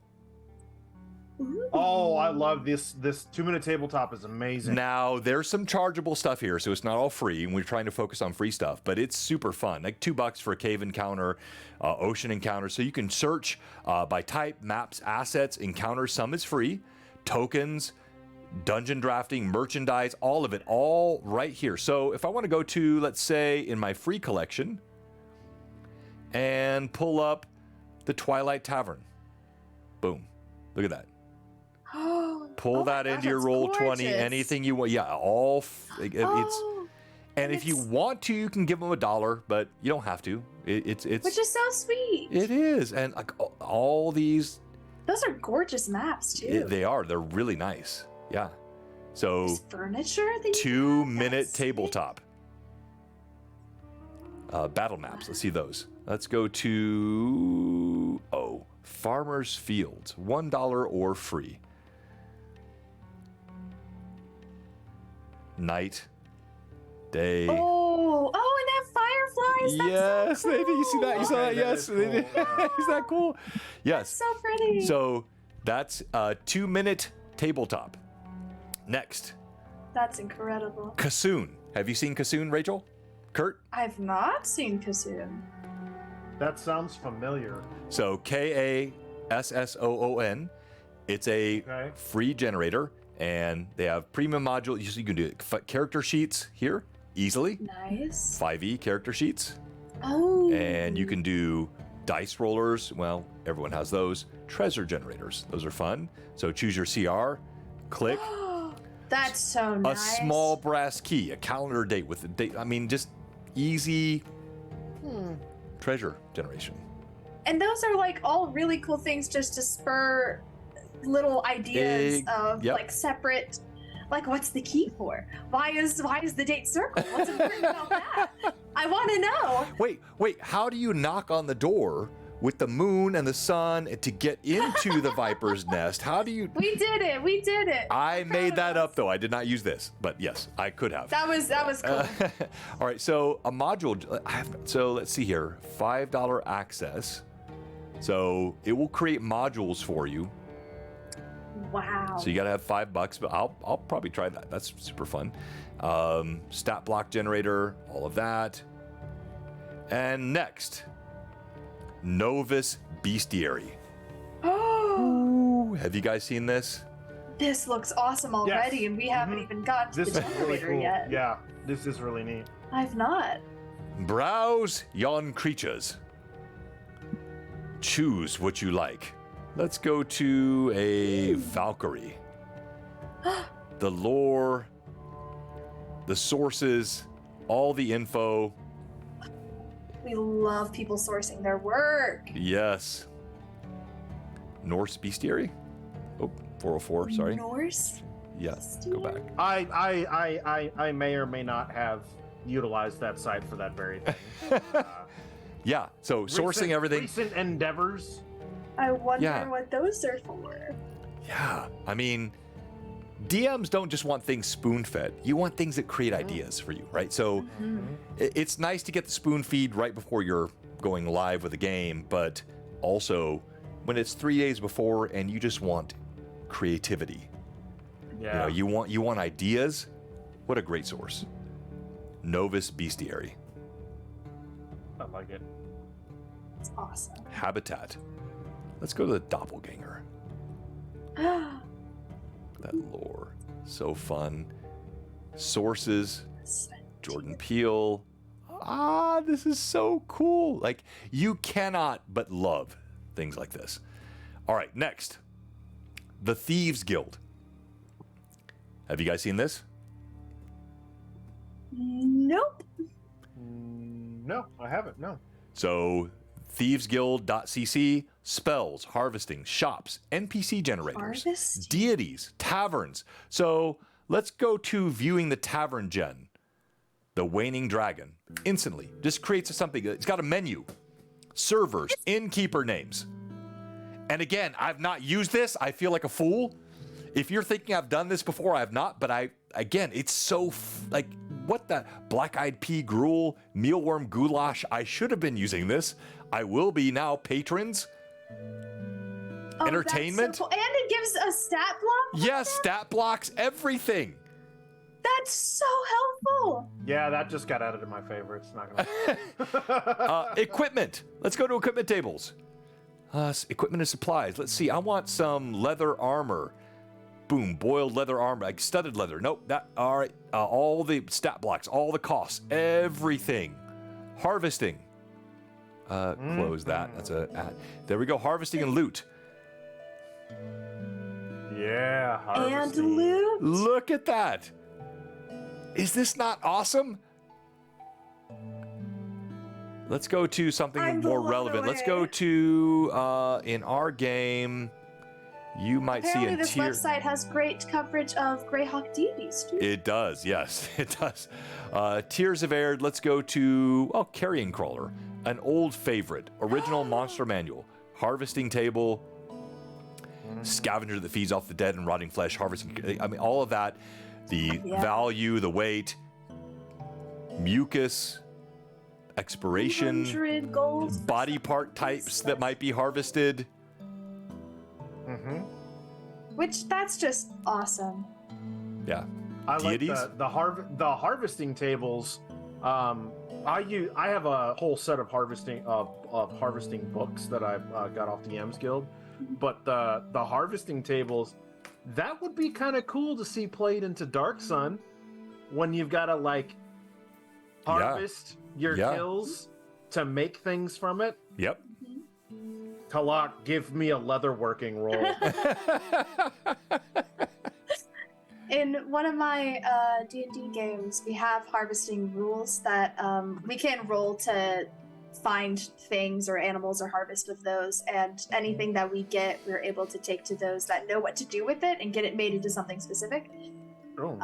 Oh, I love this. This 2-minute tabletop is amazing. Now, there's some chargeable stuff here, so it's not all free, and we're trying to focus on free stuff, but it's super fun. Like $2 for a cave encounter, ocean encounter. So you can search by type, maps, assets, encounters. Some is free. Tokens, dungeon drafting, merchandise, all of it, all right here. So if I want to go to, let's say, in my free collection and pull up the Twilight Tavern. Boom. Look at that. Pull Oh that my into gosh, your that's roll 20, gorgeous. anything you want. Yeah, all. It's. Oh, And if you it's- want to, you can give them $1, but you don't have to. It's which is so sweet. it is, and like all these, Those are gorgeous maps too. they are. They're really nice. Yeah. So There's furniture. That you 2-minute That's sweet. tabletop. Battle maps. Let's see those. Let's go to Farmers Fields. $1 or free. Night, day. Oh, and they have fireflies. Yes, That's so they do. You see that? You saw that? Okay, that Yes. is cool. Is that cool? Yes. So pretty. So that's a 2-minute tabletop. Next, That's incredible. Kassoon. Have you seen Kassoon, Rachel? Kurt? I've not seen Kassoon. That sounds familiar. So Kassoon. It's a Okay. free generator, and they have premium modules. You can do character sheets here easily. Nice. 5e character sheets. Oh. And you can do dice rollers. Well, everyone has those. Treasure generators. Those are fun. So choose your CR, click. That's so A nice. small brass key, a calendar date with the date. I mean, just easy treasure generation. And those are like all really cool things just to spur little ideas of Yep. like separate. Like, what's the key for? Why is the date circle? What's important about that? I want to know. Wait, how do you knock on the door with the moon and the sun to get into the viper's nest? How do you... We did it. I made that up, though. I did not use this, but yes, I could have. That was cool. All right, so a module... So let's see here. $5 access. So it will create modules for you. Wow. So you got to have $5, but I'll probably try that. That's super fun. Stat block generator, all of that. And next, Novus Bestiary. Oh, Ooh, have you guys seen this? this looks awesome already, Yes. and we haven't even gotten to This the is really generator cool. yet. Yeah, this is really neat. I've not. Browse yon creatures. Choose what you like. Let's go to a Valkyrie. The lore, the sources, all the info. We love people sourcing their work. Yes. Norse Bestiary? Oh, 404, sorry. Norse. Yeah, go back. I may or may not have utilized that site for that very thing. Yeah, so sourcing everything. Recent endeavors. I wonder Yeah. what those are for. Yeah, I mean, DMs don't just want things spoon-fed. You want things that create ideas for you, right? So it's nice to get the spoon feed right before you're going live with a game, but also when it's 3 days before and you just want creativity. Yeah. You want ideas. What a great source. Novus Bestiary. I like it. It's awesome. Habitat. Let's go to the doppelganger. That lore. So fun. Sources. Jordan Peele. This is so cool. Like, you cannot but love things like this. All right, next. The Thieves Guild. Have you guys seen this? Nope. No, I haven't. No. So, thievesguild.cc, spells, harvesting, shops, NPC generators, Harvesting. deities, taverns. So, let's go to viewing the tavern gen. The Waning Dragon. Instantly. Just creates something. It's got a menu. Servers, innkeeper names. And again, I've not used this. I feel like a fool. If you're thinking I've done this before, I have not. But again, it's so like, what the black-eyed pea gruel, mealworm goulash. I should have been using this. I will be now, patrons. Oh, Entertainment. That's so cool. And it gives a stat block? Yes, stat blocks, everything. That's so helpful. Yeah, that just got added to my favorites. Not gonna. Equipment. Let's go to equipment tables. Equipment and supplies. Let's see. I want some leather armor. Boom, boiled leather armor, like studded leather. Nope, that, all right. All the stat blocks, all the costs, everything. Harvesting. Close that. That's a ad. There we go. Harvesting and loot. Yeah, And harvesting. loot. Look at that. Is this not awesome? Let's go to something I'm more blown relevant. Let's away. go to, in our game, you might Apparently see in this tier... website has great coverage of Greyhawk deities, too. It does, yes, it does. Tears of Air, let's go to, Carrion Crawler, an old favorite, original monster manual, harvesting table, scavenger that feeds off the dead and rotting flesh, harvesting, I mean, all of that, the value, the weight, mucus, expiration, 100 gold. body part types that might be harvested. Which, that's just awesome. Yeah. I Deities? like the harvesting tables. I have a whole set of harvesting books that I got off DM's Guild, but the harvesting tables, that would be kind of cool to see played into Dark Sun, when you've got to like harvest your kills to make things from it. Yep. Kalak, give me a leatherworking roll. In one of my D&D games, we have harvesting rules that we can roll to find things or animals or harvest of those, and anything that we get, we're able to take to those that know what to do with it and get it made into something specific. Oh.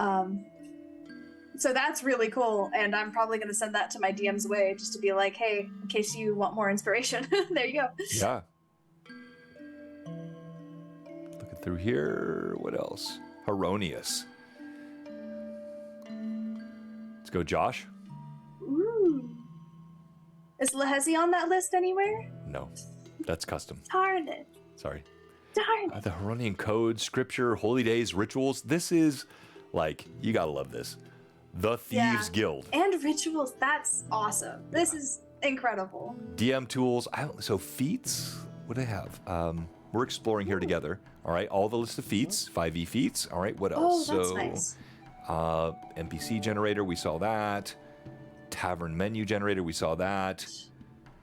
So that's really cool, and I'm probably going to send that to my DM's way just to be like, hey, in case you want more inspiration, there you go. Yeah. Looking through here, what else? Erroneous. Let's go, Josh. Ooh. Is Lahezi on that list anywhere? No, that's custom. Darn it. Sorry. Darn it. The Heronian Code, Scripture, Holy Days, Rituals. This is, like, you gotta love this. The Thieves Guild. And rituals. That's awesome. This is incredible. DM tools. So feats. What do they have? We're exploring here together. All right. All the list of feats. 5e feats. All right. What else? Oh, that's nice. NPC generator. We saw that. Tavern menu generator. We saw that.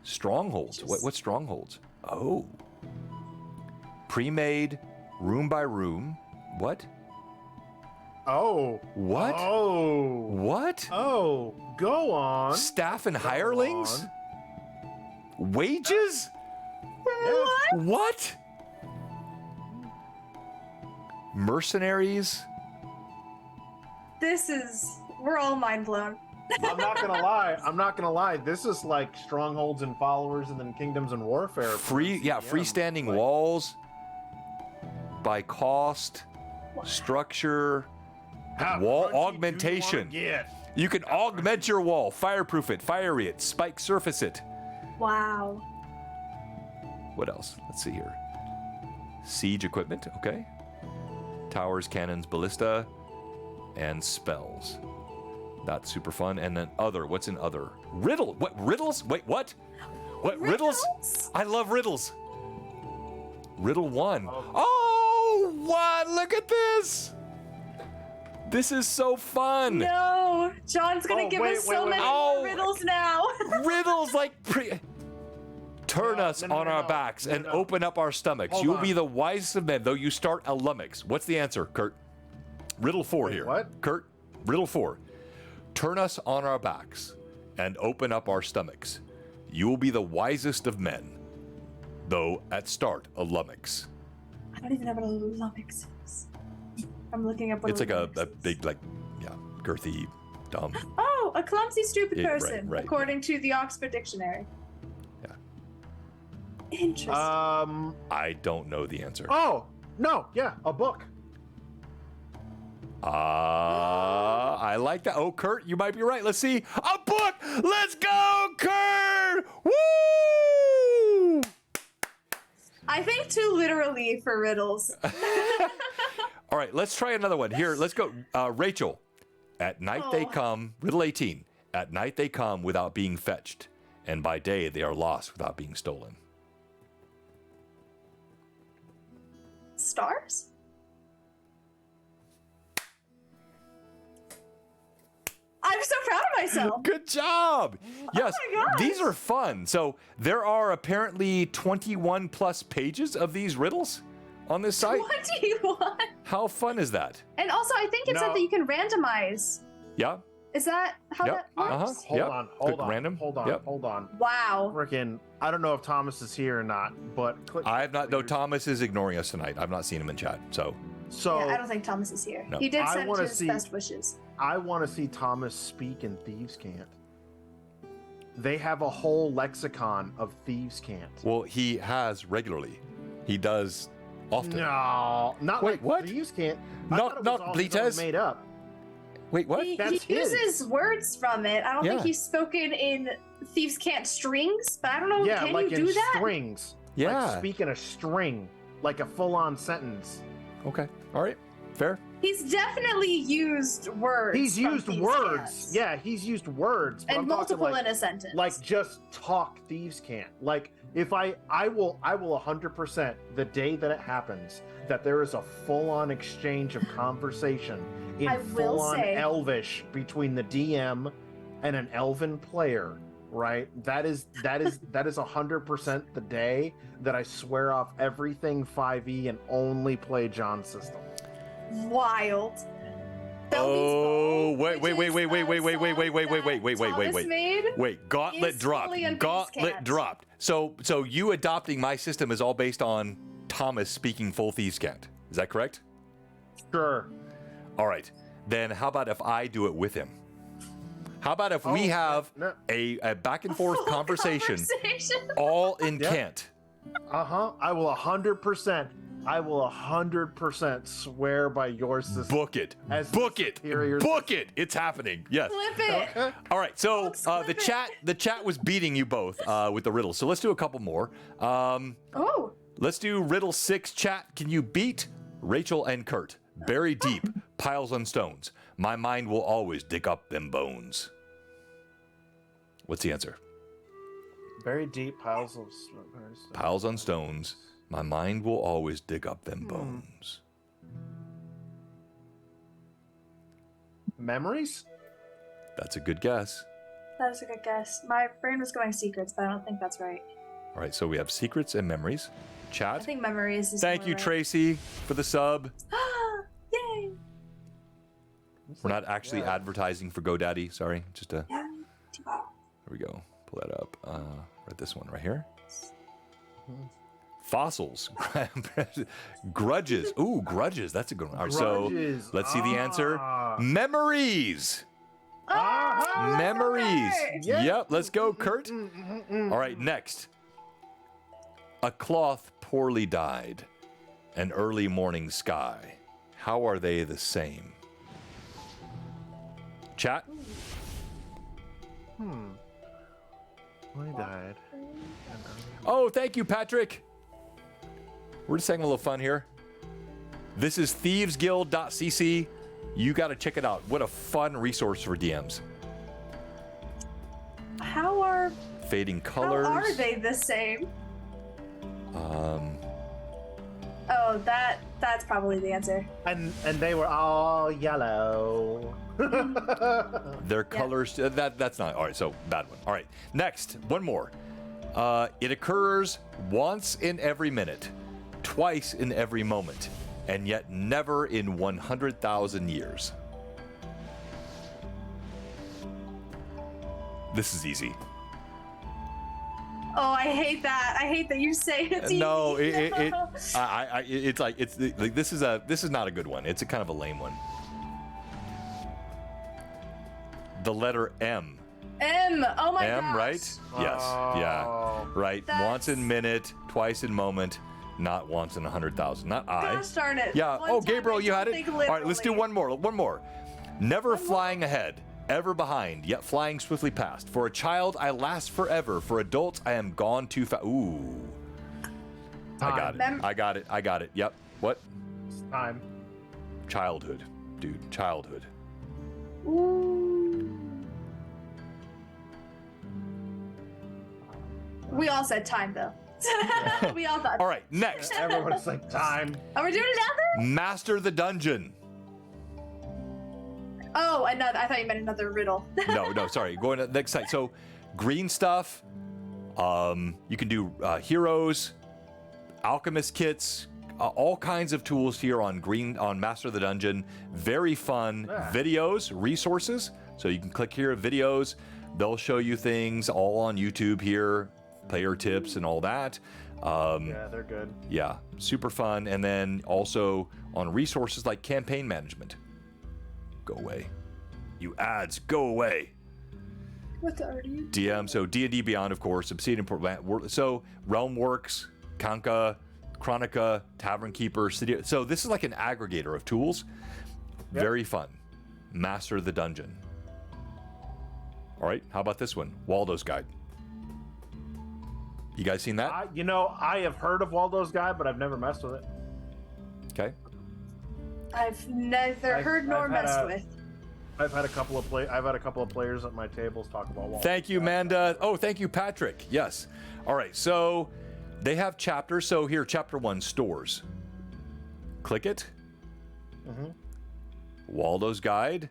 Strongholds. What strongholds? Oh. Pre-made. Room by room. What? Oh. What? Oh. What? Oh. Go on. Staff and hirelings? Wages? Yeah. What? Mercenaries? We're all mind blown. I'm not gonna lie. This is like strongholds and followers, and then kingdoms and warfare. Freestanding walls by cost, structure, wall augmentation. You can augment your wall, fireproof it, fire it, spike surface it. Wow. What else? Let's see here. Siege equipment, okay. Towers, cannons, ballista, and spells. That's super fun. And then other. What's in other? Riddle. What? Riddles? Wait, what? What? Riddles? I love riddles. Riddle 1. Oh, what? Look at this. This is so fun. No. John's going to give us so many more riddles now. Riddles like turn us on our backs and open up our stomachs. You'll be the wisest of men, though you start a lummox. What's the answer, Kurt? Riddle 4 here. What? Kurt, riddle 4. Turn us on our backs and open up our stomachs. You will be the wisest of men, though at start a lummox. I don't even know what a lummox is. I'm looking up what it's like a lummox big, like, girthy, dumb. Oh, a clumsy, stupid person, right, according to the Oxford Dictionary. Yeah. Interesting. I don't know the answer. Oh, no, yeah, a book. I like that. Oh, Kurt, you might be right. Let's see. A book! Let's go, Kurt! Woo! I think too literally for riddles. All right, let's try another one. Here, let's go. Rachel. At night they come, riddle 18. At night they come without being fetched, and by day they are lost without being stolen. Stars? I'm so proud of myself. Good job. Yes, Oh my gosh. these are fun. So there are apparently 21 plus pages of these riddles on this site. 21. How fun is that? And also, I think it said that you can randomize. Yeah. Is that how that works? Hold on. Random. Hold on. Yep. Hold on. Wow. Frickin', I don't know if Thomas is here or not, but I have not. No, Thomas is ignoring us tonight. I've not seen him in chat. So Yeah, I don't think Thomas is here. No. He did I send wanna his see- best wishes. I want to see Thomas speak in Thieves' Cant. They have a whole lexicon of Thieves' Cant. well, he has regularly. He does often. No, not Wait, like what? Thieves' Cant. I Not- thought it was not all something Blites? made up. Wait, what? He That's uses words from it. I don't think Yeah. he's spoken in Thieves' Cant strings, but I don't know. Yeah, Can like you in do that? strings. Yeah. Like speaking a string, like a full-on sentence. Okay. All right. Fair. He's definitely used words. He's from used Thieves' words. Cant. Yeah, he's used words. But And I'm talking multiple like, in a sentence. like just talk Thieves' Cant. Like if I will 100% the day that it happens that there is a full-on exchange of conversation in I will full-on say- Elvish between the DM and an Elven player. Right, that is 100% the day that I swear off everything 5e and only play John's system. Wild. Oh, wait. Made Wait, gauntlet is dropped. fully in Gauntlet Cat. dropped. So you adopting my system is all based on Thomas speaking full Thieves' Cant. Is that correct? Sure. All right. Then how about if I do it with him? How about if we have a back and forth conversation, all in Cant? I will 100% swear by your system. Book it. Book it. Book it. It's happening. Yes. Flip it. Okay. All right. So the chat was beating you both with the riddles. So let's do a couple more. Oh. Let's do riddle 6. Chat, can you beat Rachel and Kurt? Buried deep, piles on stones. My mind will always dig up them bones. What's the answer? Very deep piles of Piles on stones. My mind will always dig up them bones. Memories? That's a good guess. That is a good guess. My brain was going secrets, but I don't think that's right. All right, so we have secrets and memories. I Chat. think memories is Thank more you, right. Tracy, for the sub. Yay! We're not actually advertising for GoDaddy. Sorry, just a. There we go. Pull that up. Right, this one right here. Fossils, grudges. Ooh, grudges. That's a good one. All right, Grudges. so let's see the answer. Memories. Oh, Memories. Yeah. Yep. Let's go, Kurt. All right, next. A cloth poorly dyed, an early morning sky. How are they the same? Chat. I died. Oh, thank you, Patrick. We're just having a little fun here. This is thievesguild.cc. You got to check it out. What a fun resource for DMs. How are Fading colors. How are they the same? Um, Oh, that's probably the answer. And they were all yellow. their colors. That's not. All right, so bad one. All right, next, one more. It occurs once in every minute, twice in every moment, and yet never in 100,000 years. This is easy. Oh, I hate that. I hate that you say it's easy. No, it's like this is not a good one. It's a kind of a lame one. The letter M. M. Oh my M, gosh. right? Yes. Yeah. Right. That's- Once in minute, twice in moment, not once in 100,000. Not I. Gosh darn it. Yeah. One Oh, time Gabriel, I you don't had it. think All right, let's do literally. one more. Never flying ahead, ever behind, yet flying swiftly past. For a child, I last forever. For adults, I am gone too fast. Ooh. I got it. I got it. Yep. What? It's time. Childhood, dude. Childhood. Ooh. We all said time though. We all thought. All right, next. Everyone's like, time. Oh, we're doing another? Master the dungeon. Oh, another. I thought you meant another riddle. No, sorry. Going to the next site. So, green stuff. You can do heroes, alchemist kits, all kinds of tools here on Master of the Dungeon. Very fun videos, resources. So you can click here, videos. They'll show you things all on YouTube here, player tips and all that. Yeah, they're good. Yeah, super fun. And then also on resources like campaign management. Go away. You ads, go away. What are you? DM, so D&D Beyond, of course, Obsidian, so Realmworks, Kanka, Chronica, Tavern Keeper, City. So this is like an aggregator of tools. Yep. Very fun. Master the Dungeon. All right, how about this one? Waldo's Guide. You guys seen that? I have heard of Waldo's Guide, but I've never messed with it. Okay. I've neither heard nor I've had messed a- with. I've had a couple of players at my tables talk about Waldo's Thank you, Guide. Manda. Oh, thank you, Patrick. Yes. All right, so they have chapters. So here, chapter 1, stores. Click it. Waldo's Guide.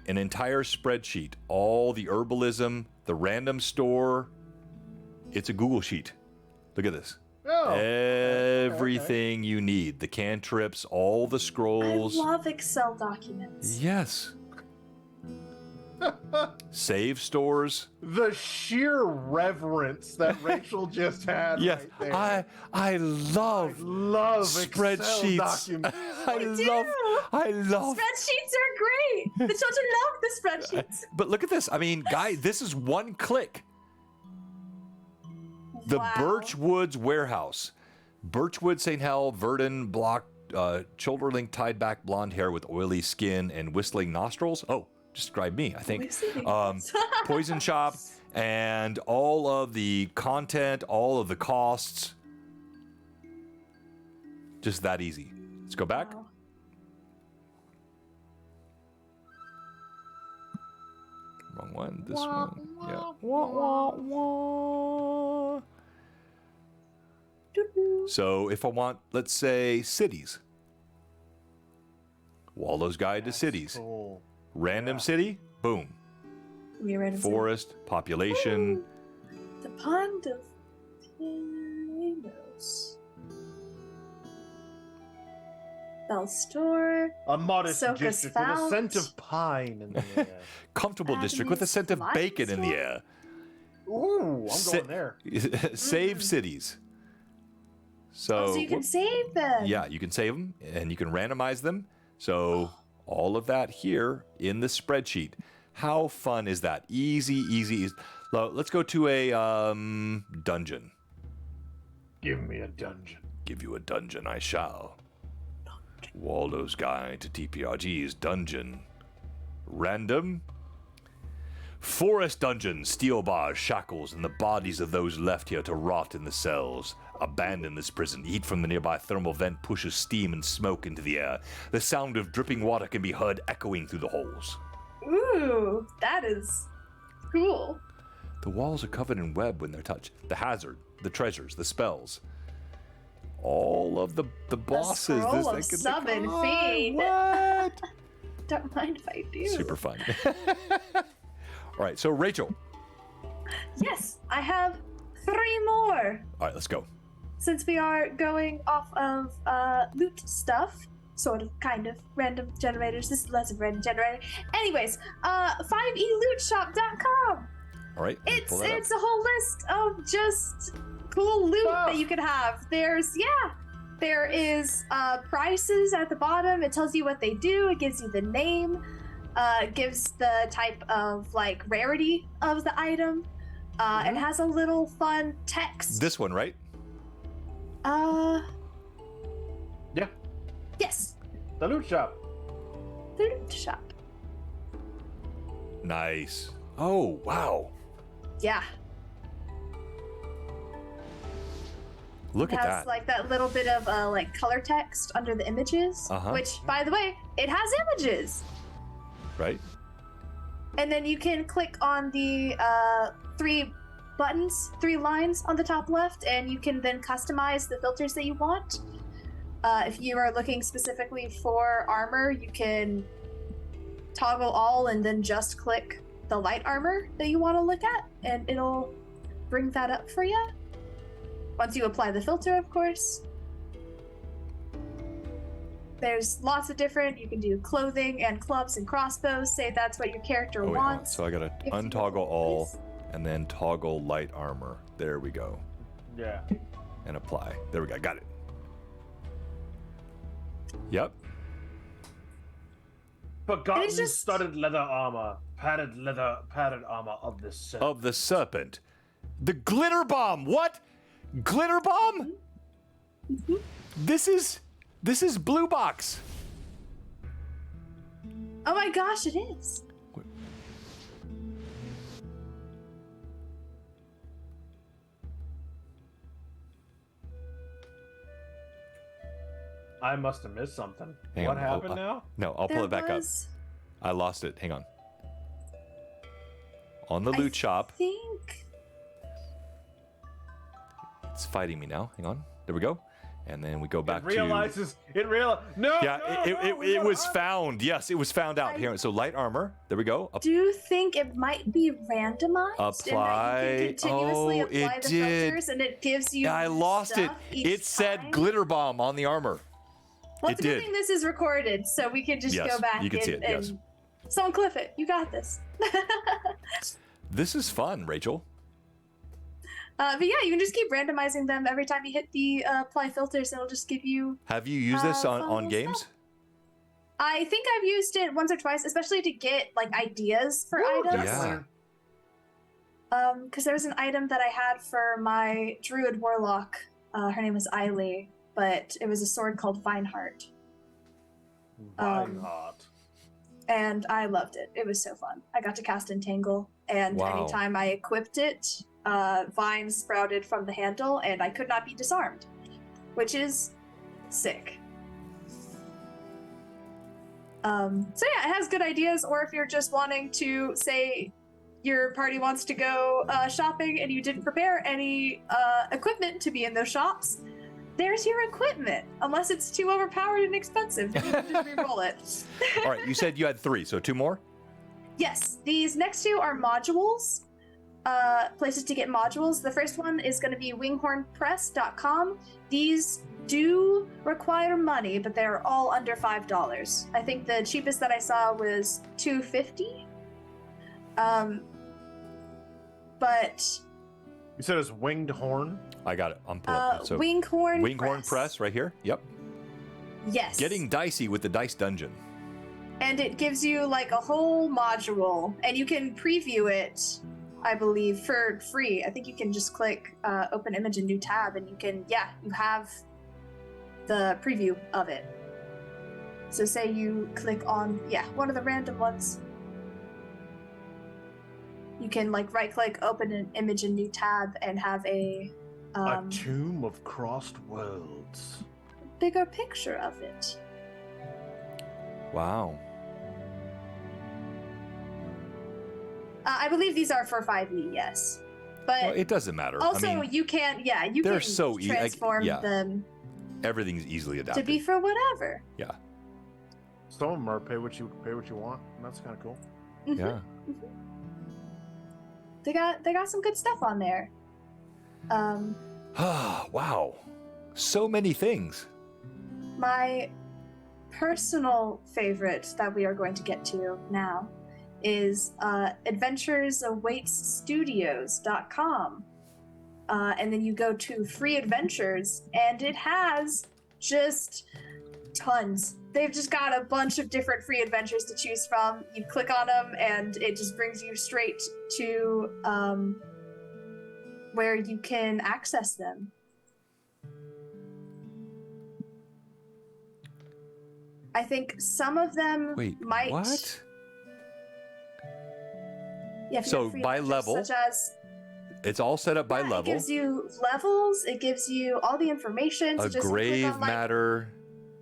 An entire spreadsheet. All the herbalism, the random store. It's a Google sheet. Look at this. Oh. Everything you need. The cantrips, all the scrolls. I love Excel documents. Yes. Save stores. The sheer reverence that Rachel just had. Yes, right there. I love Excel spreadsheets. documents. I love. Spreadsheets are great. The children love the spreadsheets. But look at this. I mean, guys, this is one click. The Wow. Birchwood's warehouse. Birchwood, St. Hel, Verdon, Block, Shoulderlink, tied back blonde hair with oily skin and whistling nostrils. Oh, describe me, I think. Poison shop and all of the content, all of the costs. Just that easy. Let's go back. Wow. Wrong one. This one. Yeah. Wah, wah, wah. So if I want, let's say, cities. Waldo's Guide to Cities. Cool. Random city, boom. We read it. Forest, population. The pond of Pinos. Bell Store. A modest Soka's district with a Fount. scent of pine in the air. Comfortable district with a scent of bacon in the air. Ooh, I'm Si- going there. Save cities. So, So you can save them. yeah, you can save them and you can randomize them. So all of that here in the spreadsheet. How fun is that? Easy. Let's go to a dungeon. Give me a dungeon. Give you a dungeon, I shall. Waldo's Guide to TPRG's dungeon. Random. Forest dungeon, steel bars, shackles, and the bodies of those left here to rot in the cells. Abandon this prison. Heat from the nearby thermal vent pushes steam and smoke into the air. The sound of dripping water can be heard echoing through the halls. Ooh, that is cool. The walls are covered in web when they're touched. The hazard, the treasures, the spells. All of the bosses. scroll of like, sub and feed. What? Don't mind if I do. Super fun. All right, so Rachel. Yes, I have 3 more. All right, let's go. Since we are going off of loot stuff, sort of, kind of, random generators. This is less of a random generator. Anyways, 5elootshop.com. All right. It's pull that up. a whole list of just cool loot that you can have. There is prices at the bottom. It tells you what they do. It gives you the name. It gives the type of like rarity of the item. It has a little fun text. This one, right? Yeah, Yes, the loot shop. the loot shop. Nice. Oh, wow. Yeah. Look It at has that. like that little bit of like color text under the images, Uh-huh. which, by the way, it has images. Right? And then you can click on the 3 buttons, 3 lines on the top left, and you can then customize the filters that you want. If you are looking specifically for armor, you can toggle all and then just click the light armor that you want to look at, and it'll bring that up for you. Once you apply the filter, of course. There's lots of different, you can do clothing and clubs and crossbows, say that's what your character Oh, wait, wants. so I gotta If you untoggle all please. and then toggle light armor. There we go. Yeah. And apply. There we go. Got it. Yep. Forgotten It's just- studded leather armor, padded armor of the serpent. Of the serpent. The glitter bomb. What? Glitter bomb? Mm-hmm. This is Blue Box. Oh my gosh, it is. I must have missed something. Hang What on, happened now? No, I'll pull There it back was, up. I lost it. Hang on. On the I loot shop. think. It's fighting me now. Hang on. There we go. And then we go back No. Yeah, it was found. found. Yes, it was found out. Here, so light armor. There we go. Do you think it might be randomized? Apply. And that you can continuously Oh, apply it the did. filters, and it gives you. Yeah, I lost it. stuff each It said time? glitter bomb on the armor. Well, it it's a good did. thing this is recorded, so we can just Yes, go back you can and, see it, yes. and someone clip it. You got this. This is fun, Rachel. But yeah, you can just keep randomizing them every time you hit the apply filters. It'll just give you. Have you used this on fun games? stuff. I think I've used it once or twice, especially to get like ideas for items. Yeah. Because there was an item that I had for my druid warlock. Her name was Eiley, but it was a sword called Vineheart. Hot. And I loved it. It was so fun. I got to cast Entangle, and Wow. anytime I equipped it, vines sprouted from the handle, and I could not be disarmed, which is sick. So yeah, it has good ideas, or if you're just wanting to say your party wants to go shopping and you didn't prepare any equipment to be in those shops, there's your equipment. Unless it's too overpowered and expensive, then you can just re-roll it. All right, you said you had 3, so 2 more? Yes, these next 2 are modules. Places to get modules. The first one is going to be winghornpress.com. These do require money, but they're all under $5. I think the cheapest that I saw was $2.50. But You said it's winged horn. I got it. I'm pulling it. So Winghorn Press right here. Yep. Yes. Getting dicey with the dice dungeon. And it gives you like a whole module, and you can preview it, I believe, for free. I think you can just click open image in new tab, and you have the preview of it. So say you click on, one of the random ones. You can like right click, open an image in new tab, and have a Tomb of Crossed Worlds. bigger picture of it. Wow. I believe these are for 5e, yes. But Well, it doesn't matter. also, I mean, you can they're so transform yeah. them everything's easily to adapted. be for whatever. Yeah. Some of them are pay what you want, and that's kind of cool. Mhm. Yeah. They got some good stuff on there. Wow. So many things. My personal favorite that we are going to get to now is adventuresawaitsstudios.com. And then you go to free adventures, and it has just tons. They've just got a bunch of different free adventures to choose from. You click on them, and it just brings you straight to where you can access them. I think some of them Wait, might. what? Yeah, if you So have free by adventures level, such as It's all set up by it level. gives you levels. It gives you all the information. A so just click grave on, like, matter.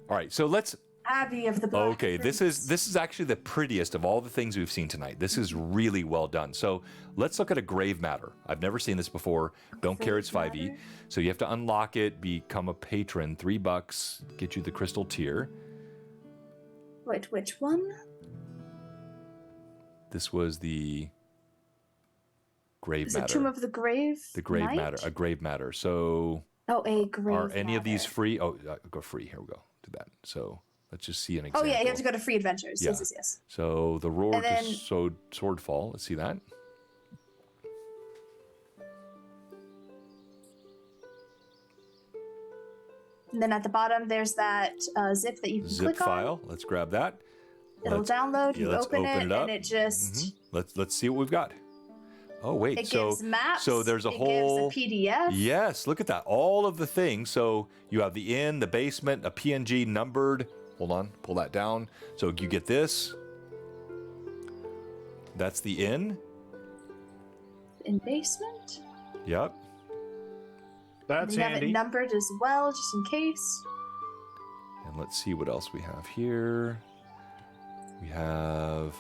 All right, so let's. Abbey of the Black Okay, this is actually the prettiest of all the things we've seen tonight. This is really well done. So let's look at a grave matter. I've never seen this before. Don't care, it's 5e. Matter. So you have to unlock it, become a patron, $3, get you the crystal tier. Wait, which one? This was the grave Is matter. it Tomb of the Grave? The grave Knight? matter, a grave matter. So Oh, a grave. are any of these matter. free? Oh, go free. Here we go. Do that. So let's just see an Oh example. yeah, you have to go to free adventures. Yeah. Yes. So the roar And then- to swordfall. Let's see that. And then at the bottom, there's that zip that you can Zip click file. Let's grab that. on. It'll download. yeah, You let's open it, up. and it just Let's see what we've got. Oh wait, it so gives maps. so there's a it whole gives a PDF. Yes, look at that. All of the things. So you have the inn, the basement, a PNG numbered. Hold on, pull that down. So you get this. That's the inn. In basement. Yep. That's You have it handy. numbered as well, just in case. And let's see what else we have here. We have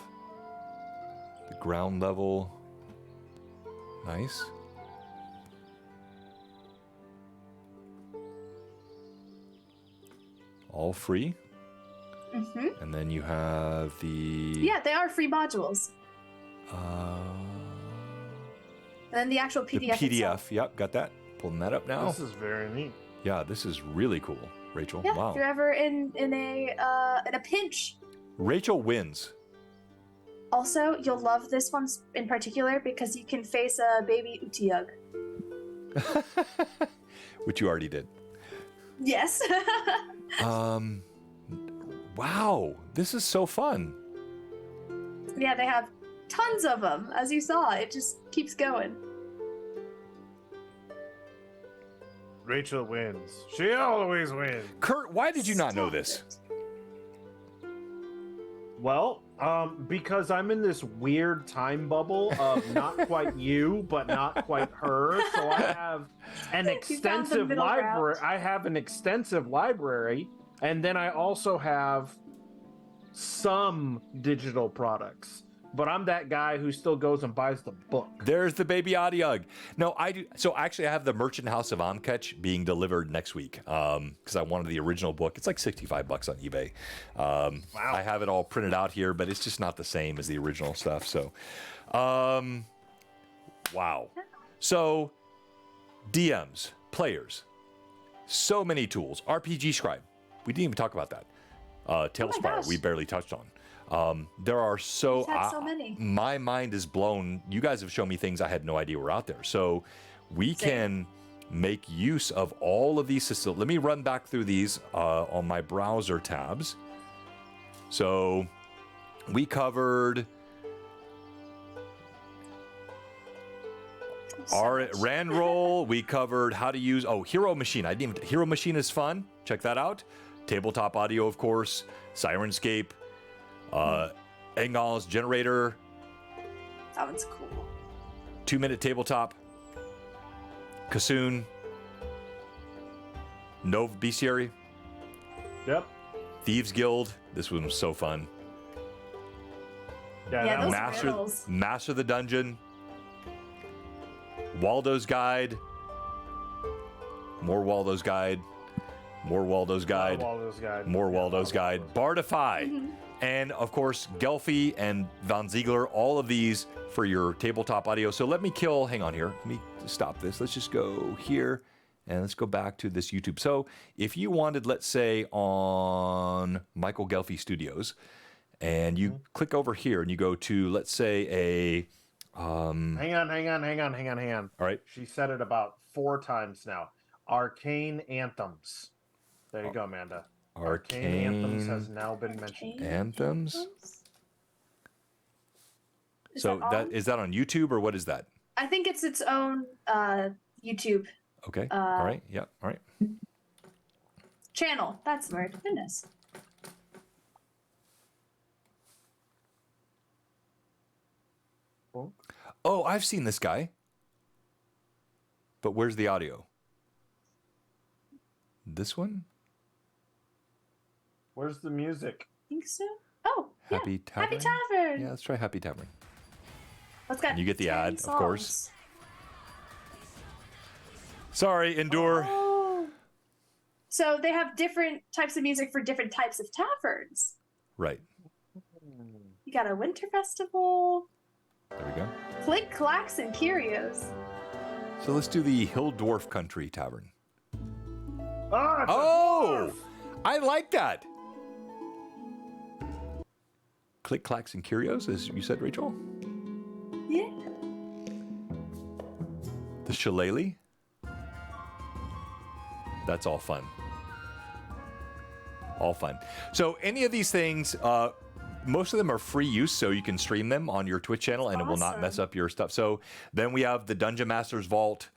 the ground level. Nice. all free. Mm-hmm. And then you have the... Yeah, they are free modules. Uh, And then the actual the PDF. PDF. Itself. Yep, got that. Pulling that up now. This is very neat. Yeah, this is really cool, Rachel. Yeah, Wow. if you're ever in a pinch. Rachel wins. Also, you'll love this one in particular because you can face a baby Utiyug. Which you already did. Yes. Wow, this is so fun. Yeah, they have tons of them. As you saw, it just keeps going. Rachel wins. She always wins. Kurt, why did you not know this? Well, because I'm in this weird time bubble of not quite you, but not quite her. So I have an extensive middle library. ground. I have an extensive library, and then I also have some digital products. But I'm that guy who still goes and buys the book. There's the baby Adiug. No, I do. So actually, I have the Merchant House of Amkech being delivered next week because I wanted the original book. It's like $65 on eBay. Wow. I have it all printed out here, but it's just not the same as the original stuff. So, wow. So, DMs, players, so many tools. RPG Scribe. We didn't even talk about that. Tailspire, gosh. we barely touched on. There are so, We've had so many. My mind is blown. You guys have shown me things I had no idea were out there. So we can make use of all of these systems. Let me run back through these on my browser tabs. So we covered our Randroll. We covered how to use, Hero Machine. Hero Machine is fun. Check that out. Tabletop audio, of course. Sirenscape. Engol's generator. That one's cool. 2-minute tabletop. Kassoon. Nov Bestiary. Yep. Thieves Guild. This one was so fun. Yeah, that those was- riddles. Master the Dungeon. Waldo's Guide. More Waldo's Guide. More Waldo's Guide. Waldo's Guide. More Yeah, Waldo's Guide. Bardify. And of course, Gelfie and Von Ziegler, all of these for your tabletop audio. So let me hang on here. Let me stop this. Let's just go here and let's go back to this YouTube. So if you wanted, let's say on Michael Gelfie Studios, and you click over here and you go to, let's say Hang on. all right. She said it about 4 times now. Arcane Anthems. There you go, Amanda. Arcane Anthems has now been mentioned. Anthems? Is So that is that on YouTube or what is that? I think it's its own YouTube Okay. All right. Yeah. All right. channel. That's the word. Goodness. Oh, I've seen this guy. But where's the audio? This one? Where's the music? I think so. Oh, Happy yeah. Tavern? Happy Tavern. Yeah, let's try Happy Tavern. Let's get. And you get the 10 ad, of songs. course. Sorry, endure. Oh. So they have different types of music for different types of taverns. Right. You got a winter festival, There we go. click clacks and curios. So let's do the Hill Dwarf Country Tavern. Ah, it's a Oh! dwarf! I like that. Click clacks and curios, as you said, Rachel. Yeah. The shillelagh. That's all fun. All fun. So any of these things, most of them are free use, so you can stream them on your Twitch channel, and it will not mess Awesome. up your stuff. So then we have the Dungeon Master's Vault.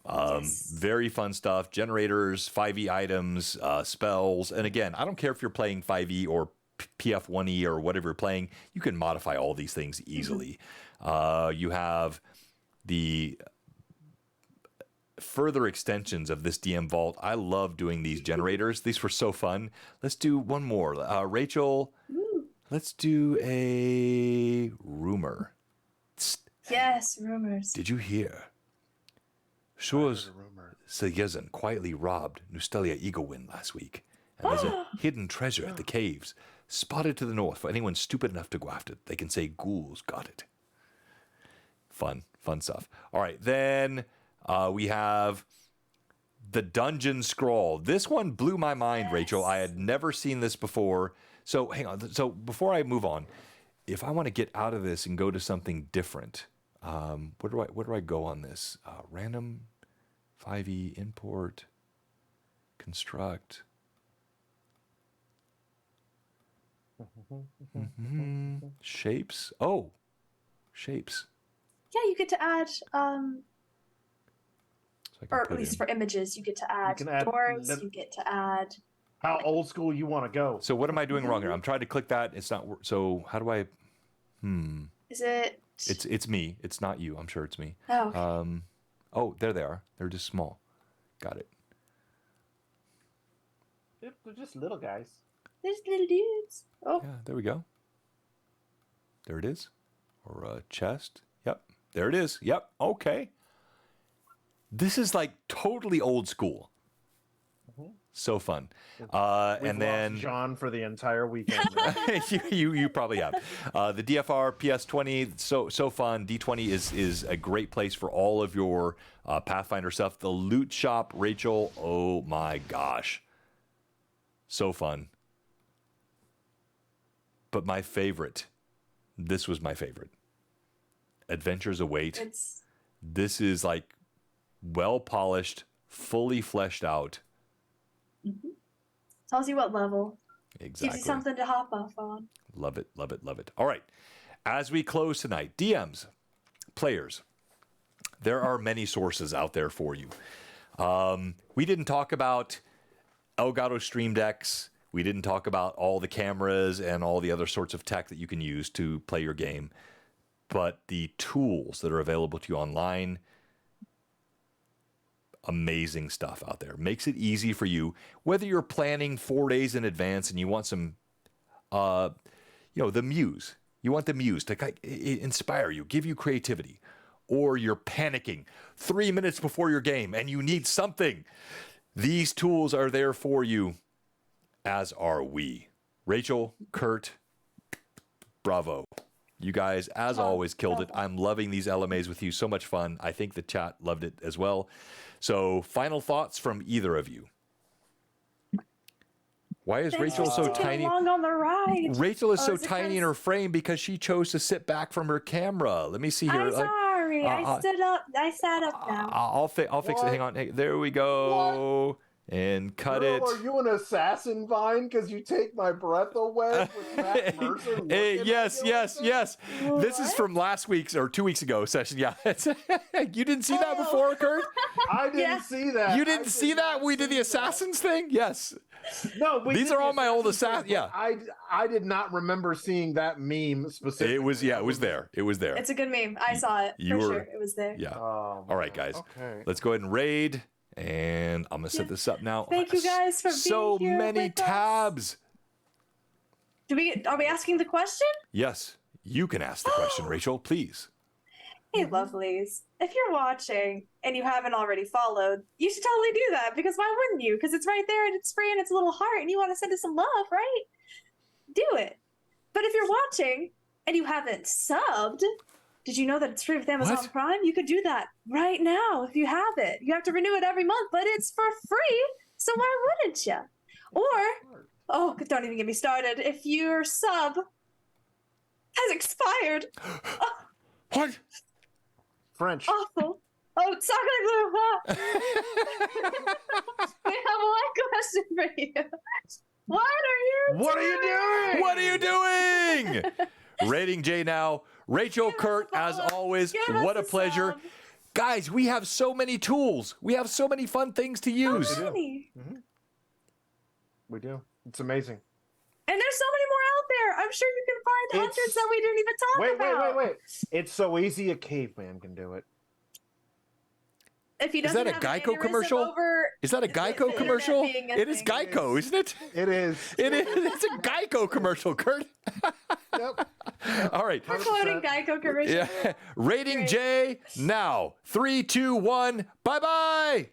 Yes. Very fun stuff. Generators, 5e items, spells. And again, I don't care if you're playing 5e or PF1e or whatever you're playing. You can modify all these things easily. You have the further extensions of this DM Vault. I love doing these generators. These were so fun. Let's do one more. Rachel, let's do a rumor. Yes, rumors. Did you hear? Shores Sayezan quietly robbed Nustelia Eaglewin last week. And there's a hidden treasure at the caves, spotted to the north. For anyone stupid enough to go after it, they can say ghouls got it. Fun stuff. All right, then we have the Dungeon Scroll. This one blew my mind, Rachel. I had never seen this before. So hang on. So before I move on, if I want to get out of this and go to something different, where do I go on this? Random 5e import construct. Shapes. Oh, shapes. Yeah, you get to add, So I can or put at least in- for images, you get to add can add doors. lit- You get to add. How old school you want to go? So what am I doing wrong here? I'm trying to click that. It's not. So how do I? Is it? It's me. It's not you. I'm sure it's me. Oh, okay. Oh, there they are. They're just small. Got it. They're just little guys. There's little dudes. Oh, Yeah, there we go. There it is. Or a chest. Yep. There it is. Yep. Okay. This is like totally old school. So fun. We've And then lost John for the entire weekend. you probably have. The DFR PS20, so fun. D20 is a great place for all of your Pathfinder stuff. The loot shop, Rachel, oh my gosh. So fun. But my favorite, this was my favorite. Adventures Await. it's This is like well polished, fully fleshed out. tells you what level. Exactly. Gives you something to hop off on. Love it, love it, love it. All right. As we close tonight, DMs, players, there are many sources out there for you. We didn't talk about Elgato Stream Decks. We didn't talk about all the cameras and all the other sorts of tech that you can use to play your game. But the tools that are available to you online, amazing stuff out there. Makes it easy for you, whether you're planning 4 days in advance and you want some, the muse. You want the muse to inspire you, give you creativity. Or you're panicking 3 minutes before your game and you need something. These tools are there for you, as are we. Rachel, Kurt, bravo. You guys, as always, killed it. I'm loving these LMAs with you. So much fun. I think the chat loved it as well. So, final thoughts from either of you. Why is Rachel so tiny? Long on the ride. Rachel is so is it tiny in 'cause- her frame because she chose to sit back from her camera. Let me see here. I'm sorry. I stood up. I sat up now. I'll fix it. Hang on. Hey, there we go. And cut Girl, it. are you an assassin, Vine? Because you take my breath away with Matt Mercer looking at Yes. you like this? This is from last week's or 2 weeks ago session. Yeah. You didn't see that before, Kurt? I didn't Yeah. see that. You I didn't did see that? not We did see the assassins thing? Yes. that. No, we These did are the all my old assassin thing, yeah. but I did not remember seeing that meme specifically. It was there. It was there. It's a good meme. I saw it. you for were- sure. It was there. Yeah. Oh, All right, man. guys. Okay. Let's go ahead and raid. And I'm going to set this up now. Thank you guys for being So here many with us. tabs. Are we asking the question? Yes. You can ask the question, Rachel, please. Hey, lovelies. If you're watching and you haven't already followed, you should totally do that because why wouldn't you? Because it's right there and it's free and it's a little heart and you want to send us some love, right? Do it. But if you're watching and you haven't subbed, did you know that it's free with Amazon What? Prime? You could do that right now if you have it. You have to renew it every month, but it's for free. So why wouldn't you? Or, oh, don't even get me started. If your sub has expired, What? French. awful. Oh, chocolate glue. We have one question for you. What are you What are you doing? What are you doing? Rating J now. Rachel, Kurt, as always, Give us what a a pleasure. sub. Guys, we have so many tools. We have so many fun things to use. Honey. We do. It's amazing. And there's so many more out there. I'm sure you can find It's- hundreds that we didn't even talk about. Wait. It's so easy a caveman can do it. If he Is doesn't that a have an Geico aneurysm commercial? Over, Is that a the Geico internet commercial? being a It is thing. Geico, isn't it? It is. It is. It's a Geico commercial, Kurt. Yep. All right. We're quoting 100%. Geico commercial. Yeah. Rating Great. J now. 3, 2, 1. Bye bye.